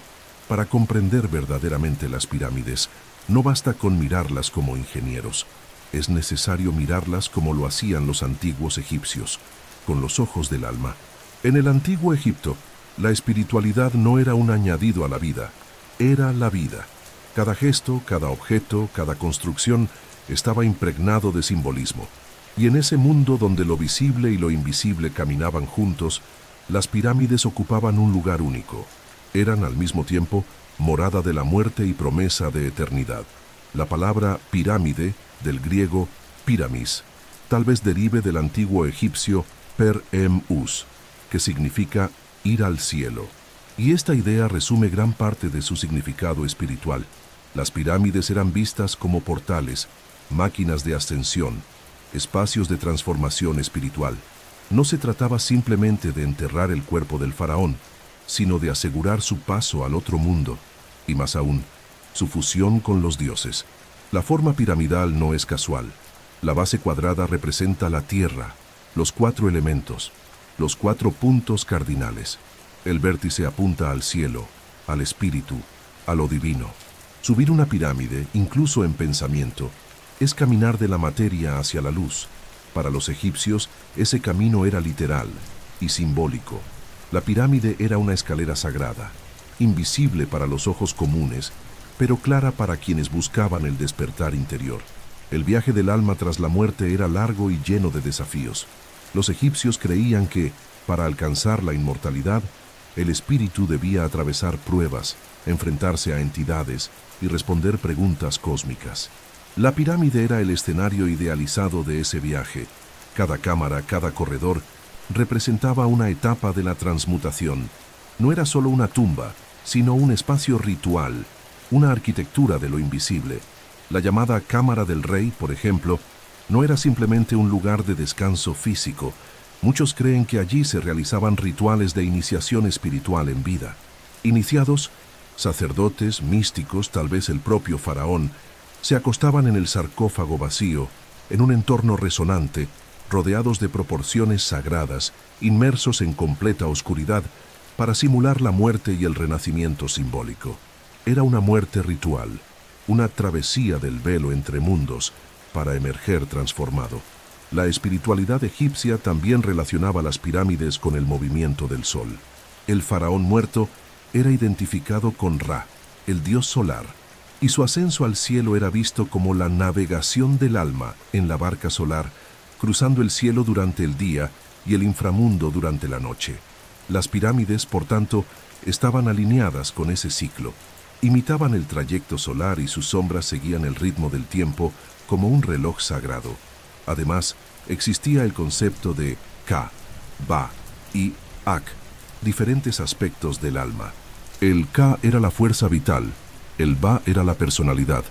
Para comprender verdaderamente las pirámides, no basta con mirarlas como ingenieros. Es necesario mirarlas como lo hacían los antiguos egipcios, con los ojos del alma. En el antiguo Egipto, la espiritualidad no era un añadido a la vida, era la vida. Cada gesto, cada objeto, cada construcción estaba impregnado de simbolismo. Y en ese mundo donde lo visible y lo invisible caminaban juntos, las pirámides ocupaban un lugar único. Eran al mismo tiempo morada de la muerte y promesa de eternidad. La palabra pirámide, del griego piramis, tal vez derive del antiguo egipcio per-em-us, que significa ir al cielo. Y esta idea resume gran parte de su significado espiritual. Las pirámides eran vistas como portales, máquinas de ascensión, espacios de transformación espiritual. No se trataba simplemente de enterrar el cuerpo del faraón, sino de asegurar su paso al otro mundo, y más aún, su fusión con los dioses. La forma piramidal no es casual. La base cuadrada representa la tierra, los 4 elementos, los 4 puntos cardinales. El vértice apunta al cielo, al espíritu, a lo divino. Subir una pirámide, incluso en pensamiento, es caminar de la materia hacia la luz. Para los egipcios, ese camino era literal y simbólico. La pirámide era una escalera sagrada, invisible para los ojos comunes, pero clara para quienes buscaban el despertar interior. El viaje del alma tras la muerte era largo y lleno de desafíos. Los egipcios creían que, para alcanzar la inmortalidad, el espíritu debía atravesar pruebas, enfrentarse a entidades y responder preguntas cósmicas. La pirámide era el escenario idealizado de ese viaje. Cada cámara, cada corredor, representaba una etapa de la transmutación. No era solo una tumba, sino un espacio ritual, una arquitectura de lo invisible. La llamada Cámara del Rey, por ejemplo, no era simplemente un lugar de descanso físico. Muchos creen que allí se realizaban rituales de iniciación espiritual en vida. Iniciados, sacerdotes, místicos, tal vez el propio faraón, se acostaban en el sarcófago vacío, en un entorno resonante, rodeados de proporciones sagradas, inmersos en completa oscuridad, para simular la muerte y el renacimiento simbólico. Era una muerte ritual, una travesía del velo entre mundos, para emerger transformado. La espiritualidad egipcia también relacionaba las pirámides con el movimiento del sol. El faraón muerto era identificado con Ra, el dios solar, y su ascenso al cielo era visto como la navegación del alma en la barca solar, cruzando el cielo durante el día y el inframundo durante la noche. Las pirámides, por tanto, estaban alineadas con ese ciclo. Imitaban el trayecto solar y sus sombras seguían el ritmo del tiempo como un reloj sagrado. Además, existía el concepto de Ka, Ba y Ak, diferentes aspectos del alma. El Ka era la fuerza vital, el Ba era la personalidad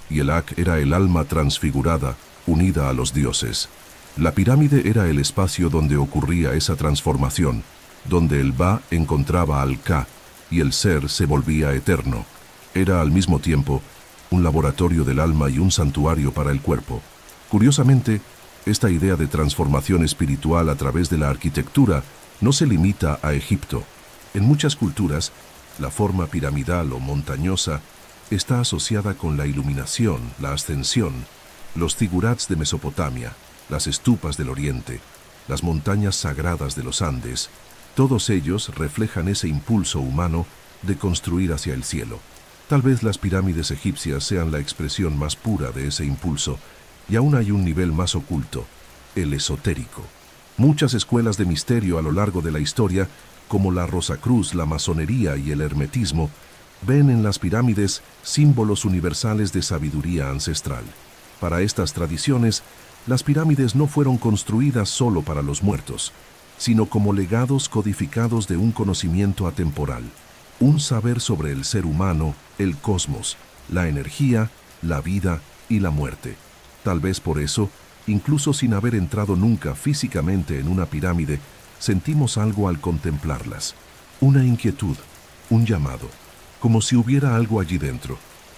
y el Ak era el alma transfigurada, unida a los dioses. La pirámide era el espacio donde ocurría esa transformación, donde el Ba encontraba al Ka y el ser se volvía eterno. Era al mismo tiempo un laboratorio del alma y un santuario para el cuerpo. Curiosamente, esta idea de transformación espiritual a través de la arquitectura no se limita a Egipto. En muchas culturas, la forma piramidal o montañosa está asociada con la iluminación, la ascensión, los zigurats de Mesopotamia, las estupas del Oriente, las montañas sagradas de los Andes. Todos ellos reflejan ese impulso humano de construir hacia el cielo. Tal vez las pirámides egipcias sean la expresión más pura de ese impulso, y aún hay un nivel más oculto, el esotérico. Muchas escuelas de misterio a lo largo de la historia, como la Rosacruz, la masonería y el hermetismo, ven en las pirámides símbolos universales de sabiduría ancestral. Para estas tradiciones, las pirámides no fueron construidas solo para los muertos, sino como legados codificados de un conocimiento atemporal, un saber sobre el ser humano, el cosmos, la energía, la vida y la muerte. Tal vez por eso, incluso sin haber entrado nunca físicamente en una pirámide, sentimos algo al contemplarlas. Una inquietud, un llamado, como si hubiera algo allí dentro,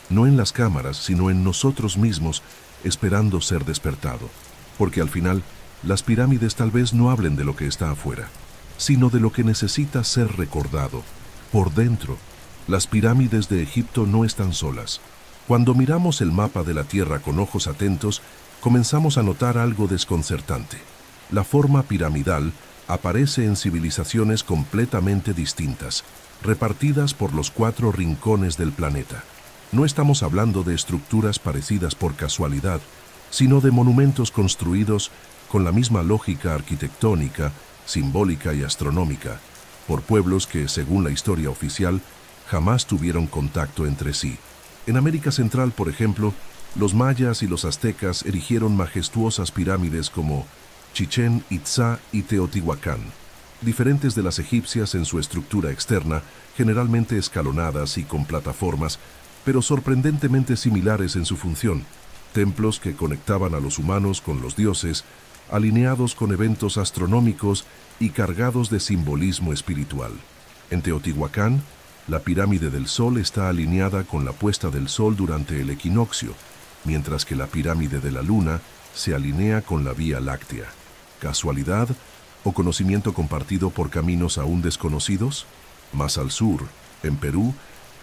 no en las cámaras, sino en nosotros mismos, esperando ser despertado. Porque al final, las pirámides tal vez no hablen de lo que está afuera, sino de lo que necesita ser recordado, por dentro, Las pirámides de Egipto no están solas. Cuando miramos el mapa de la Tierra con ojos atentos, comenzamos a notar algo desconcertante. La forma piramidal aparece en civilizaciones completamente distintas, repartidas por los 4 rincones del planeta. No estamos hablando de estructuras parecidas por casualidad, sino de monumentos construidos con la misma lógica arquitectónica, simbólica y astronómica, por pueblos que, según la historia oficial, jamás tuvieron contacto entre sí. En América Central, por ejemplo, los mayas y los aztecas erigieron majestuosas pirámides como Chichén Itzá y Teotihuacán, diferentes de las egipcias en su estructura externa, generalmente escalonadas y con plataformas, pero sorprendentemente similares en su función, templos que conectaban a los humanos con los dioses, alineados con eventos astronómicos y cargados de simbolismo espiritual. En Teotihuacán, la pirámide del Sol está alineada con la puesta del Sol durante el equinoccio, mientras que la pirámide de la Luna se alinea con la Vía Láctea. ¿Casualidad o conocimiento compartido por caminos aún desconocidos? Más al sur, en Perú,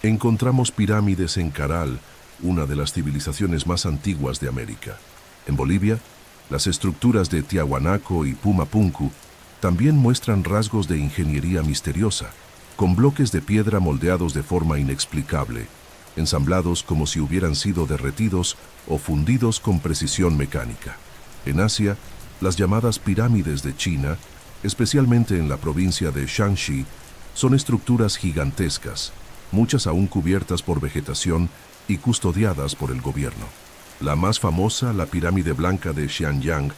encontramos pirámides en Caral, una de las civilizaciones más antiguas de América. En Bolivia, las estructuras de Tiahuanaco y Pumapunku también muestran rasgos de ingeniería misteriosa, con bloques de piedra moldeados de forma inexplicable, ensamblados como si hubieran sido derretidos o fundidos con precisión mecánica. En Asia, las llamadas pirámides de China, especialmente en la provincia de Shanxi, son estructuras gigantescas, muchas aún cubiertas por vegetación y custodiadas por el gobierno. La más famosa, la pirámide blanca de Xianyang,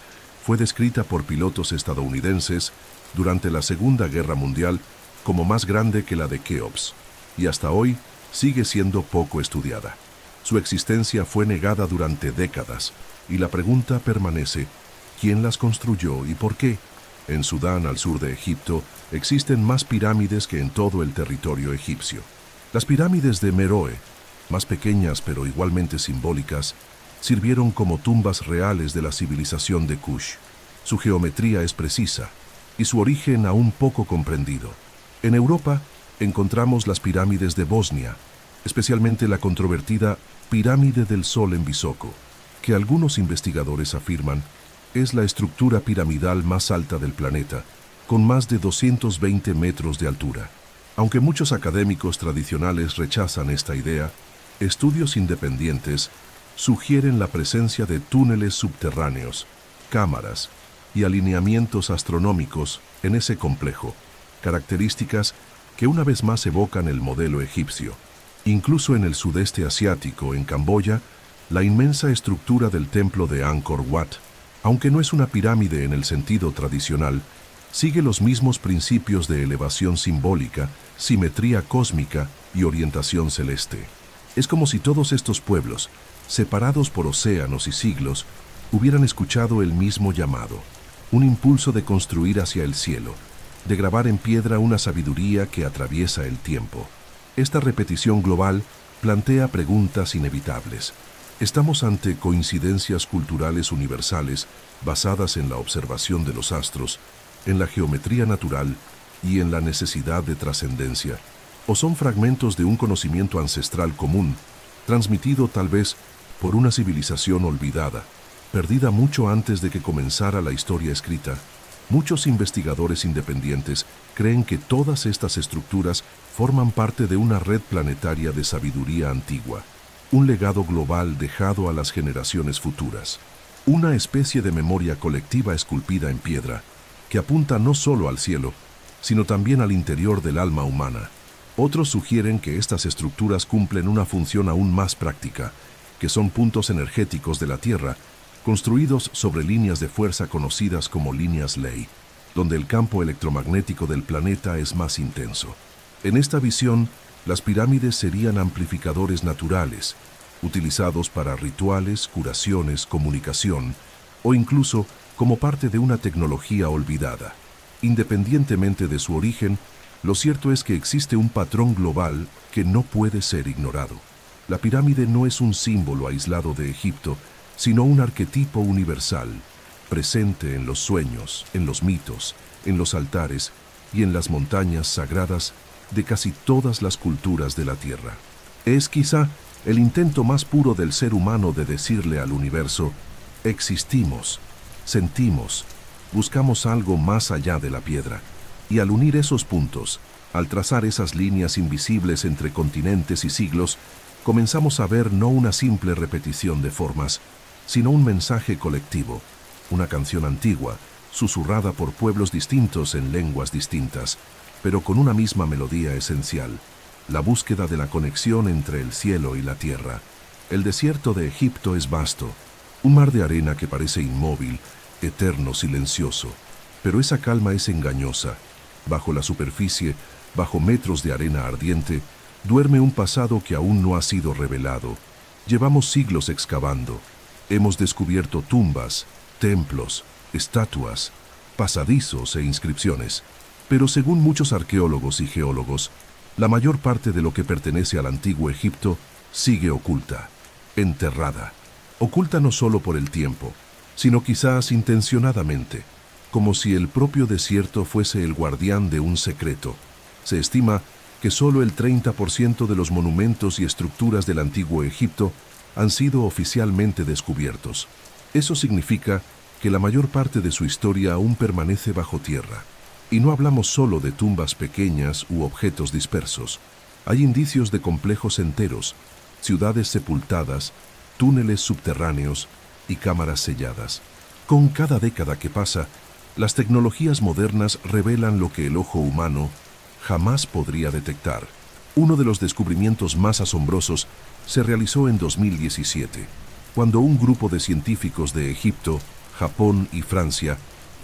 fue descrita por pilotos estadounidenses durante la Segunda Guerra Mundial como más grande que la de Keops, y hasta hoy sigue siendo poco estudiada. Su existencia fue negada durante décadas, y la pregunta permanece: ¿quién las construyó y por qué? En Sudán, al sur de Egipto, existen más pirámides que en todo el territorio egipcio. Las pirámides de Meroe, más pequeñas pero igualmente simbólicas, sirvieron como tumbas reales de la civilización de Kush. Su geometría es precisa y su origen aún poco comprendido. En Europa encontramos las pirámides de Bosnia, especialmente la controvertida Pirámide del Sol en Visoko, que algunos investigadores afirman es la estructura piramidal más alta del planeta, con más de 220 metros de altura. Aunque muchos académicos tradicionales rechazan esta idea, estudios independientes sugieren la presencia de túneles subterráneos, cámaras y alineamientos astronómicos en ese complejo, características que una vez más evocan el modelo egipcio. Incluso en el sudeste asiático, en Camboya, la inmensa estructura del templo de Angkor Wat, aunque no es una pirámide en el sentido tradicional, sigue los mismos principios de elevación simbólica, simetría cósmica y orientación celeste. Es como si todos estos pueblos, separados por océanos y siglos, hubieran escuchado el mismo llamado, un impulso de construir hacia el cielo, de grabar en piedra una sabiduría que atraviesa el tiempo. Esta repetición global plantea preguntas inevitables. ¿Estamos ante coincidencias culturales universales basadas en la observación de los astros, en la geometría natural y en la necesidad de trascendencia? ¿O son fragmentos de un conocimiento ancestral común, transmitido tal vez por una civilización olvidada, perdida mucho antes de que comenzara la historia escrita? Muchos investigadores independientes creen que todas estas estructuras forman parte de una red planetaria de sabiduría antigua, un legado global dejado a las generaciones futuras, una especie de memoria colectiva esculpida en piedra, que apunta no solo al cielo, sino también al interior del alma humana. Otros sugieren que estas estructuras cumplen una función aún más práctica, que son puntos energéticos de la Tierra, construidos sobre líneas de fuerza conocidas como líneas Ley, donde el campo electromagnético del planeta es más intenso. En esta visión, las pirámides serían amplificadores naturales, utilizados para rituales, curaciones, comunicación, o incluso como parte de una tecnología olvidada. Independientemente de su origen, lo cierto es que existe un patrón global que no puede ser ignorado. La pirámide no es un símbolo aislado de Egipto, sino un arquetipo universal, presente en los sueños, en los mitos, en los altares y en las montañas sagradas de casi todas las culturas de la Tierra. Es quizá el intento más puro del ser humano de decirle al universo: existimos, sentimos, buscamos algo más allá de la piedra. Y al unir esos puntos, al trazar esas líneas invisibles entre continentes y siglos, comenzamos a ver no una simple repetición de formas, sino un mensaje colectivo, una canción antigua, susurrada por pueblos distintos en lenguas distintas, pero con una misma melodía esencial: la búsqueda de la conexión entre el cielo y la tierra. El desierto de Egipto es vasto, un mar de arena que parece inmóvil, eterno, silencioso, pero esa calma es engañosa. Bajo la superficie, bajo metros de arena ardiente, duerme un pasado que aún no ha sido revelado. Llevamos siglos excavando. Hemos descubierto tumbas, templos, estatuas, pasadizos e inscripciones. Pero según muchos arqueólogos y geólogos, la mayor parte de lo que pertenece al antiguo Egipto sigue oculta, enterrada. Oculta no solo por el tiempo, sino quizás intencionadamente, como si el propio desierto fuese el guardián de un secreto. Se estima que solo el 30% de los monumentos y estructuras del antiguo Egipto han sido oficialmente descubiertos. Eso significa que la mayor parte de su historia aún permanece bajo tierra. Y no hablamos solo de tumbas pequeñas u objetos dispersos. Hay indicios de complejos enteros, ciudades sepultadas, túneles subterráneos y cámaras selladas. Con cada década que pasa, las tecnologías modernas revelan lo que el ojo humano jamás podría detectar. Uno de los descubrimientos más asombrosos se realizó en 2017, cuando un grupo de científicos de Egipto, Japón y Francia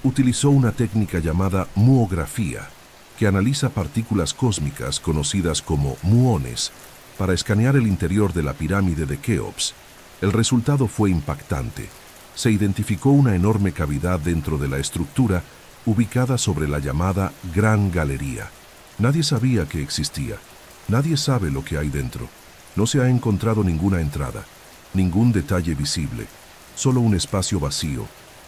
utilizó una técnica llamada muografía, que analiza partículas cósmicas conocidas como muones, para escanear el interior de la pirámide de Keops. El resultado fue impactante. Se identificó una enorme cavidad dentro de la estructura, ubicada sobre la llamada Gran Galería. Nadie sabía que existía. Nadie sabe lo que hay dentro. No se ha encontrado ninguna entrada, ningún detalle visible, solo un espacio vacío,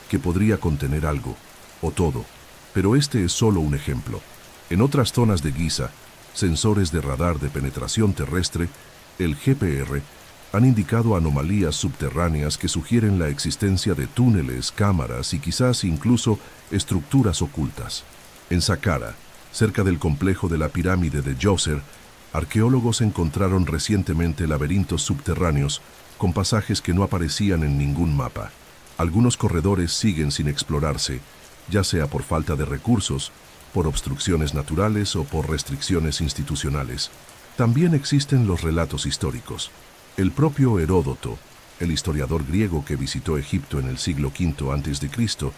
que podría contener algo, o todo. Pero este es solo un ejemplo. En otras zonas de Giza, sensores de radar de penetración terrestre, el GPR, han indicado anomalías subterráneas que sugieren la existencia de túneles, cámaras y quizás incluso estructuras ocultas. En Saqqara, cerca del complejo de la pirámide de Djoser, arqueólogos encontraron recientemente laberintos subterráneos con pasajes que no aparecían en ningún mapa. Algunos corredores siguen sin explorarse, ya sea por falta de recursos, por obstrucciones naturales o por restricciones institucionales. También existen los relatos históricos. El propio Heródoto, el historiador griego que visitó Egipto en el siglo V a.C.,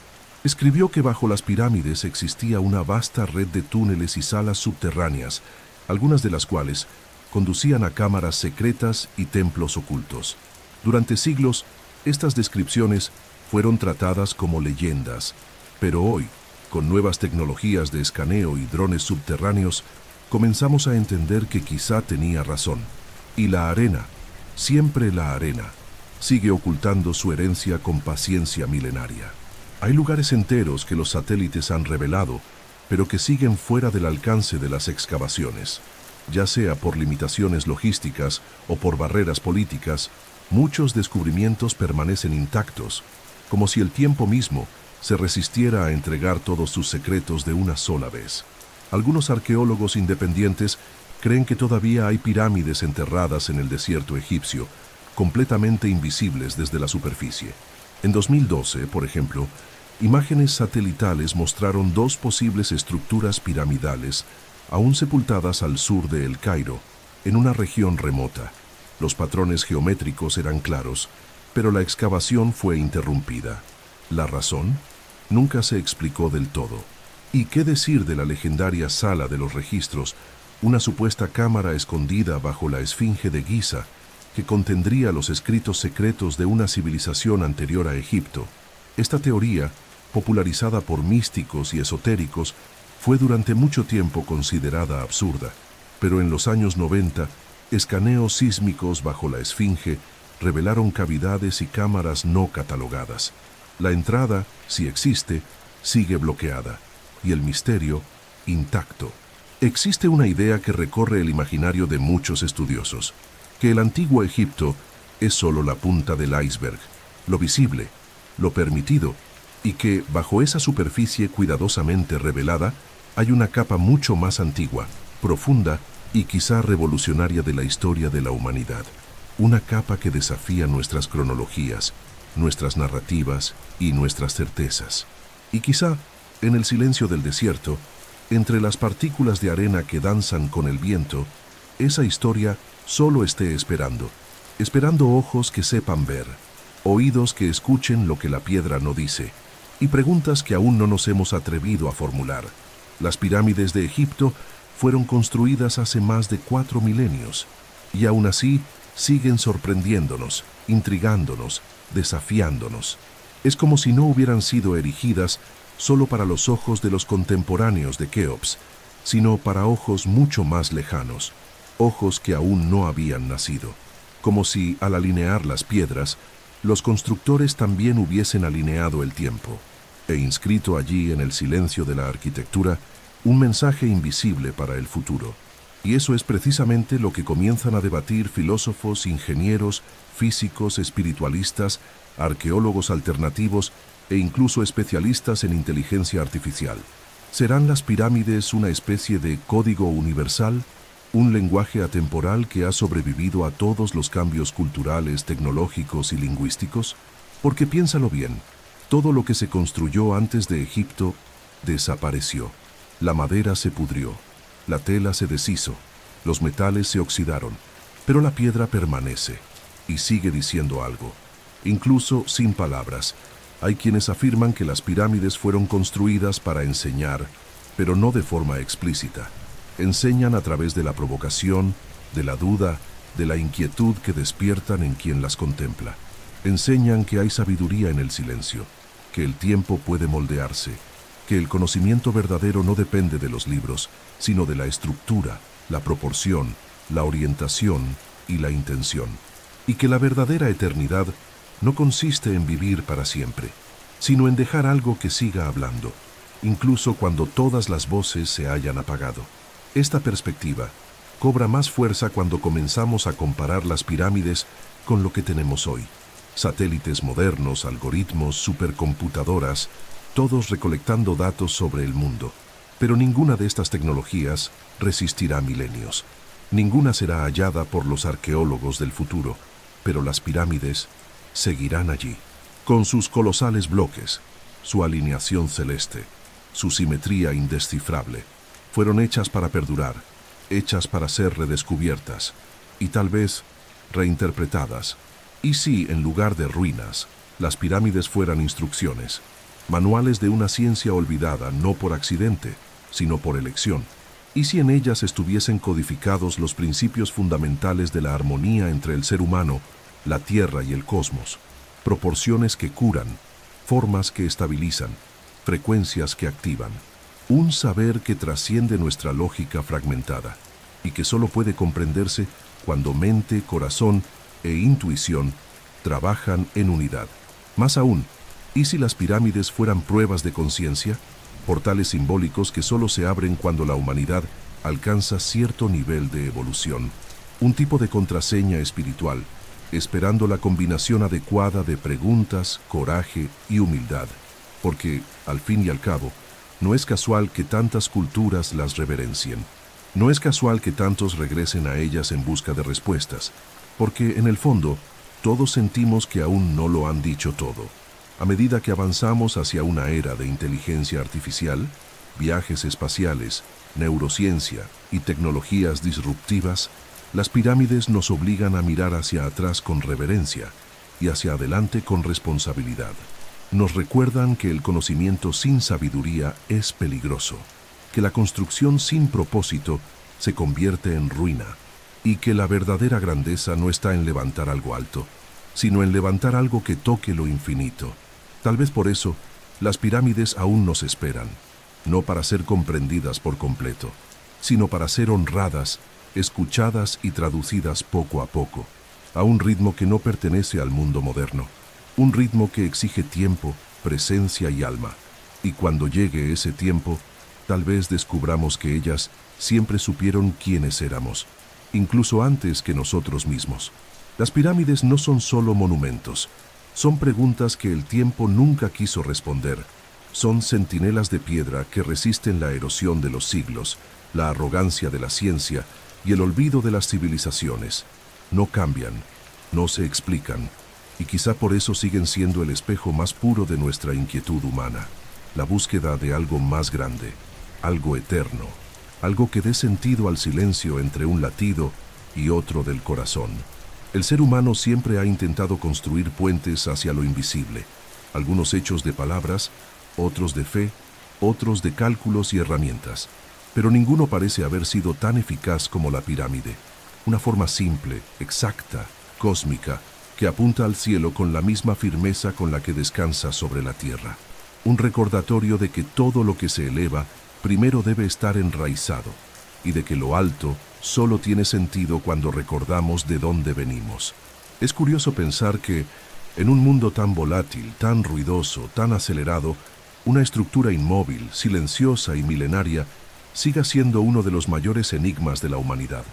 escribió que bajo las pirámides existía una vasta red de túneles y salas subterráneas, algunas de las cuales conducían a cámaras secretas y templos ocultos. Durante siglos, estas descripciones fueron tratadas como leyendas, pero hoy, con nuevas tecnologías de escaneo y drones subterráneos, comenzamos a entender que quizá tenía razón. Y la arena, siempre la arena, sigue ocultando su herencia con paciencia milenaria. Hay lugares enteros que los satélites han revelado, pero que siguen fuera del alcance de las excavaciones. Ya sea por limitaciones logísticas o por barreras políticas, muchos descubrimientos permanecen intactos, como si el tiempo mismo se resistiera a entregar todos sus secretos de una sola vez. Algunos arqueólogos independientes creen que todavía hay pirámides enterradas en el desierto egipcio, completamente invisibles desde la superficie. En 2012, por ejemplo, imágenes satelitales mostraron dos posibles estructuras piramidales, aún sepultadas al sur de El Cairo, en una región remota. Los patrones geométricos eran claros, pero la excavación fue interrumpida. ¿La razón? Nunca se explicó del todo. ¿Y qué decir de la legendaria Sala de los Registros, una supuesta cámara escondida bajo la Esfinge de Giza, que contendría los escritos secretos de una civilización anterior a Egipto? Esta teoría, popularizada por místicos y esotéricos, fue durante mucho tiempo considerada absurda, pero en los años 90, escaneos sísmicos bajo la Esfinge revelaron cavidades y cámaras no catalogadas. La entrada, si existe, sigue bloqueada, y el misterio, intacto. Existe una idea que recorre el imaginario de muchos estudiosos, que el antiguo Egipto es solo la punta del iceberg, lo visible, lo permitido, y que, bajo esa superficie cuidadosamente revelada, hay una capa mucho más antigua, profunda y quizá revolucionaria de la historia de la humanidad. Una capa que desafía nuestras cronologías, nuestras narrativas y nuestras certezas. Y quizá, en el silencio del desierto, entre las partículas de arena que danzan con el viento, esa historia solo esté esperando ojos que sepan ver, oídos que escuchen lo que la piedra no dice, y preguntas que aún no nos hemos atrevido a formular. Las pirámides de Egipto fueron construidas hace más de 4 milenios, y aún así siguen sorprendiéndonos, intrigándonos, desafiándonos. Es como si no hubieran sido erigidas solo para los ojos de los contemporáneos de Keops, sino para ojos mucho más lejanos, ojos que aún no habían nacido. Como si, al alinear las piedras, los constructores también hubiesen alineado el tiempo, e inscrito allí en el silencio de la arquitectura, un mensaje invisible para el futuro. Y eso es precisamente lo que comienzan a debatir filósofos, ingenieros, físicos, espiritualistas, arqueólogos alternativos e incluso especialistas en inteligencia artificial. ¿Serán las pirámides una especie de código universal? ¿Un lenguaje atemporal que ha sobrevivido a todos los cambios culturales, tecnológicos y lingüísticos? Porque piénsalo bien, todo lo que se construyó antes de Egipto desapareció. La madera se pudrió, la tela se deshizo, los metales se oxidaron, pero la piedra permanece y sigue diciendo algo, incluso sin palabras. Hay quienes afirman que las pirámides fueron construidas para enseñar, pero no de forma explícita. Enseñan a través de la provocación, de la duda, de la inquietud que despiertan en quien las contempla. Enseñan que hay sabiduría en el silencio, que el tiempo puede moldearse, que el conocimiento verdadero no depende de los libros, sino de la estructura, la proporción, la orientación y la intención. Y que la verdadera eternidad no consiste en vivir para siempre, sino en dejar algo que siga hablando, incluso cuando todas las voces se hayan apagado. Esta perspectiva cobra más fuerza cuando comenzamos a comparar las pirámides con lo que tenemos hoy. Satélites modernos, algoritmos, supercomputadoras, todos recolectando datos sobre el mundo. Pero ninguna de estas tecnologías resistirá milenios. Ninguna será hallada por los arqueólogos del futuro, pero las pirámides seguirán allí, con sus colosales bloques, su alineación celeste, su simetría indescifrable. Fueron hechas para perdurar, hechas para ser redescubiertas y tal vez reinterpretadas. Y si, en lugar de ruinas, las pirámides fueran instrucciones, manuales de una ciencia olvidada no por accidente, sino por elección, y si en ellas estuviesen codificados los principios fundamentales de la armonía entre el ser humano, la tierra y el cosmos, proporciones que curan, formas que estabilizan, frecuencias que activan, un saber que trasciende nuestra lógica fragmentada y que solo puede comprenderse cuando mente, corazón e intuición trabajan en unidad. Más aún, ¿y si las pirámides fueran pruebas de conciencia? Portales simbólicos que solo se abren cuando la humanidad alcanza cierto nivel de evolución, un tipo de contraseña espiritual, esperando la combinación adecuada de preguntas, coraje y humildad, porque, al fin y al cabo, no es casual que tantas culturas las reverencien. No es casual que tantos regresen a ellas en busca de respuestas, porque, en el fondo, todos sentimos que aún no lo han dicho todo. A medida que avanzamos hacia una era de inteligencia artificial, viajes espaciales, neurociencia y tecnologías disruptivas, las pirámides nos obligan a mirar hacia atrás con reverencia y hacia adelante con responsabilidad. Nos recuerdan que el conocimiento sin sabiduría es peligroso, que la construcción sin propósito se convierte en ruina y que la verdadera grandeza no está en levantar algo alto, sino en levantar algo que toque lo infinito. Tal vez por eso, las pirámides aún nos esperan, no para ser comprendidas por completo, sino para ser honradas, escuchadas y traducidas poco a poco, a un ritmo que no pertenece al mundo moderno, un ritmo que exige tiempo, presencia y alma. Y cuando llegue ese tiempo, Tal vez descubramos que ellas siempre supieron quiénes éramos, incluso antes que nosotros mismos. Las pirámides no son solo monumentos, son preguntas que el tiempo nunca quiso responder. Son centinelas de piedra que resisten la erosión de los siglos, la arrogancia de la ciencia y el olvido de las civilizaciones. No cambian, no se explican, y quizá por eso siguen siendo el espejo más puro de nuestra inquietud humana, la búsqueda de algo más grande, algo eterno, algo que dé sentido al silencio entre un latido y otro del corazón. El ser humano siempre ha intentado construir puentes hacia lo invisible, algunos hechos de palabras, otros de fe, otros de cálculos y herramientas. Pero ninguno parece haber sido tan eficaz como la pirámide, una forma simple, exacta, cósmica, que apunta al cielo con la misma firmeza con la que descansa sobre la tierra. Un recordatorio de que todo lo que se eleva primero debe estar enraizado, y de que lo alto solo tiene sentido cuando recordamos de dónde venimos. Es curioso pensar que, en un mundo tan volátil, tan ruidoso, tan acelerado, una estructura inmóvil, silenciosa y milenaria siga siendo uno de los mayores enigmas de la humanidad.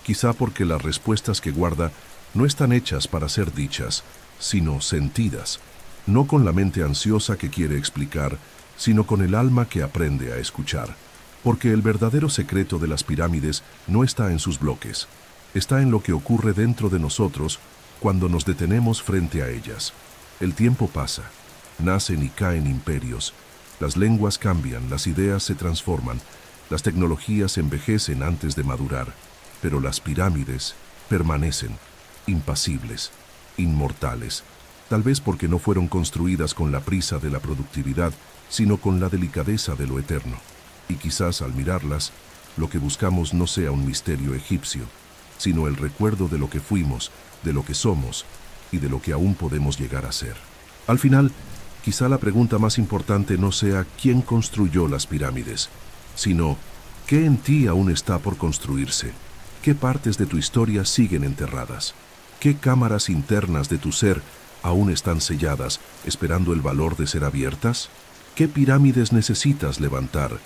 Quizá porque las respuestas que guarda no están hechas para ser dichas, sino sentidas, no con la mente ansiosa que quiere explicar, sino con el alma que aprende a escuchar. Porque el verdadero secreto de las pirámides no está en sus bloques, está en lo que ocurre dentro de nosotros cuando nos detenemos frente a ellas. El tiempo pasa, nacen y caen imperios, las lenguas cambian, las ideas se transforman, las tecnologías envejecen antes de madurar, pero las pirámides permanecen, impasibles, inmortales, tal vez porque no fueron construidas con la prisa de la productividad, sino con la delicadeza de lo eterno. Y quizás al mirarlas, lo que buscamos no sea un misterio egipcio, sino el recuerdo de lo que fuimos, de lo que somos y de lo que aún podemos llegar a ser. Al final, quizá la pregunta más importante no sea quién construyó las pirámides, sino ¿qué en ti aún está por construirse? ¿Qué partes de tu historia siguen enterradas? ¿Qué cámaras internas de tu ser aún están selladas, esperando el valor de ser abiertas? ¿Qué pirámides necesitas levantar?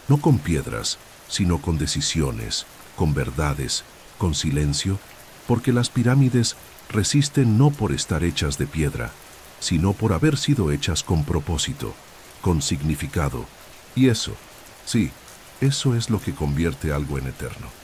No con piedras, sino con decisiones, con verdades, con silencio, porque las pirámides resisten no por estar hechas de piedra, sino por haber sido hechas con propósito, con significado. Y eso, sí, eso es lo que convierte algo en eterno.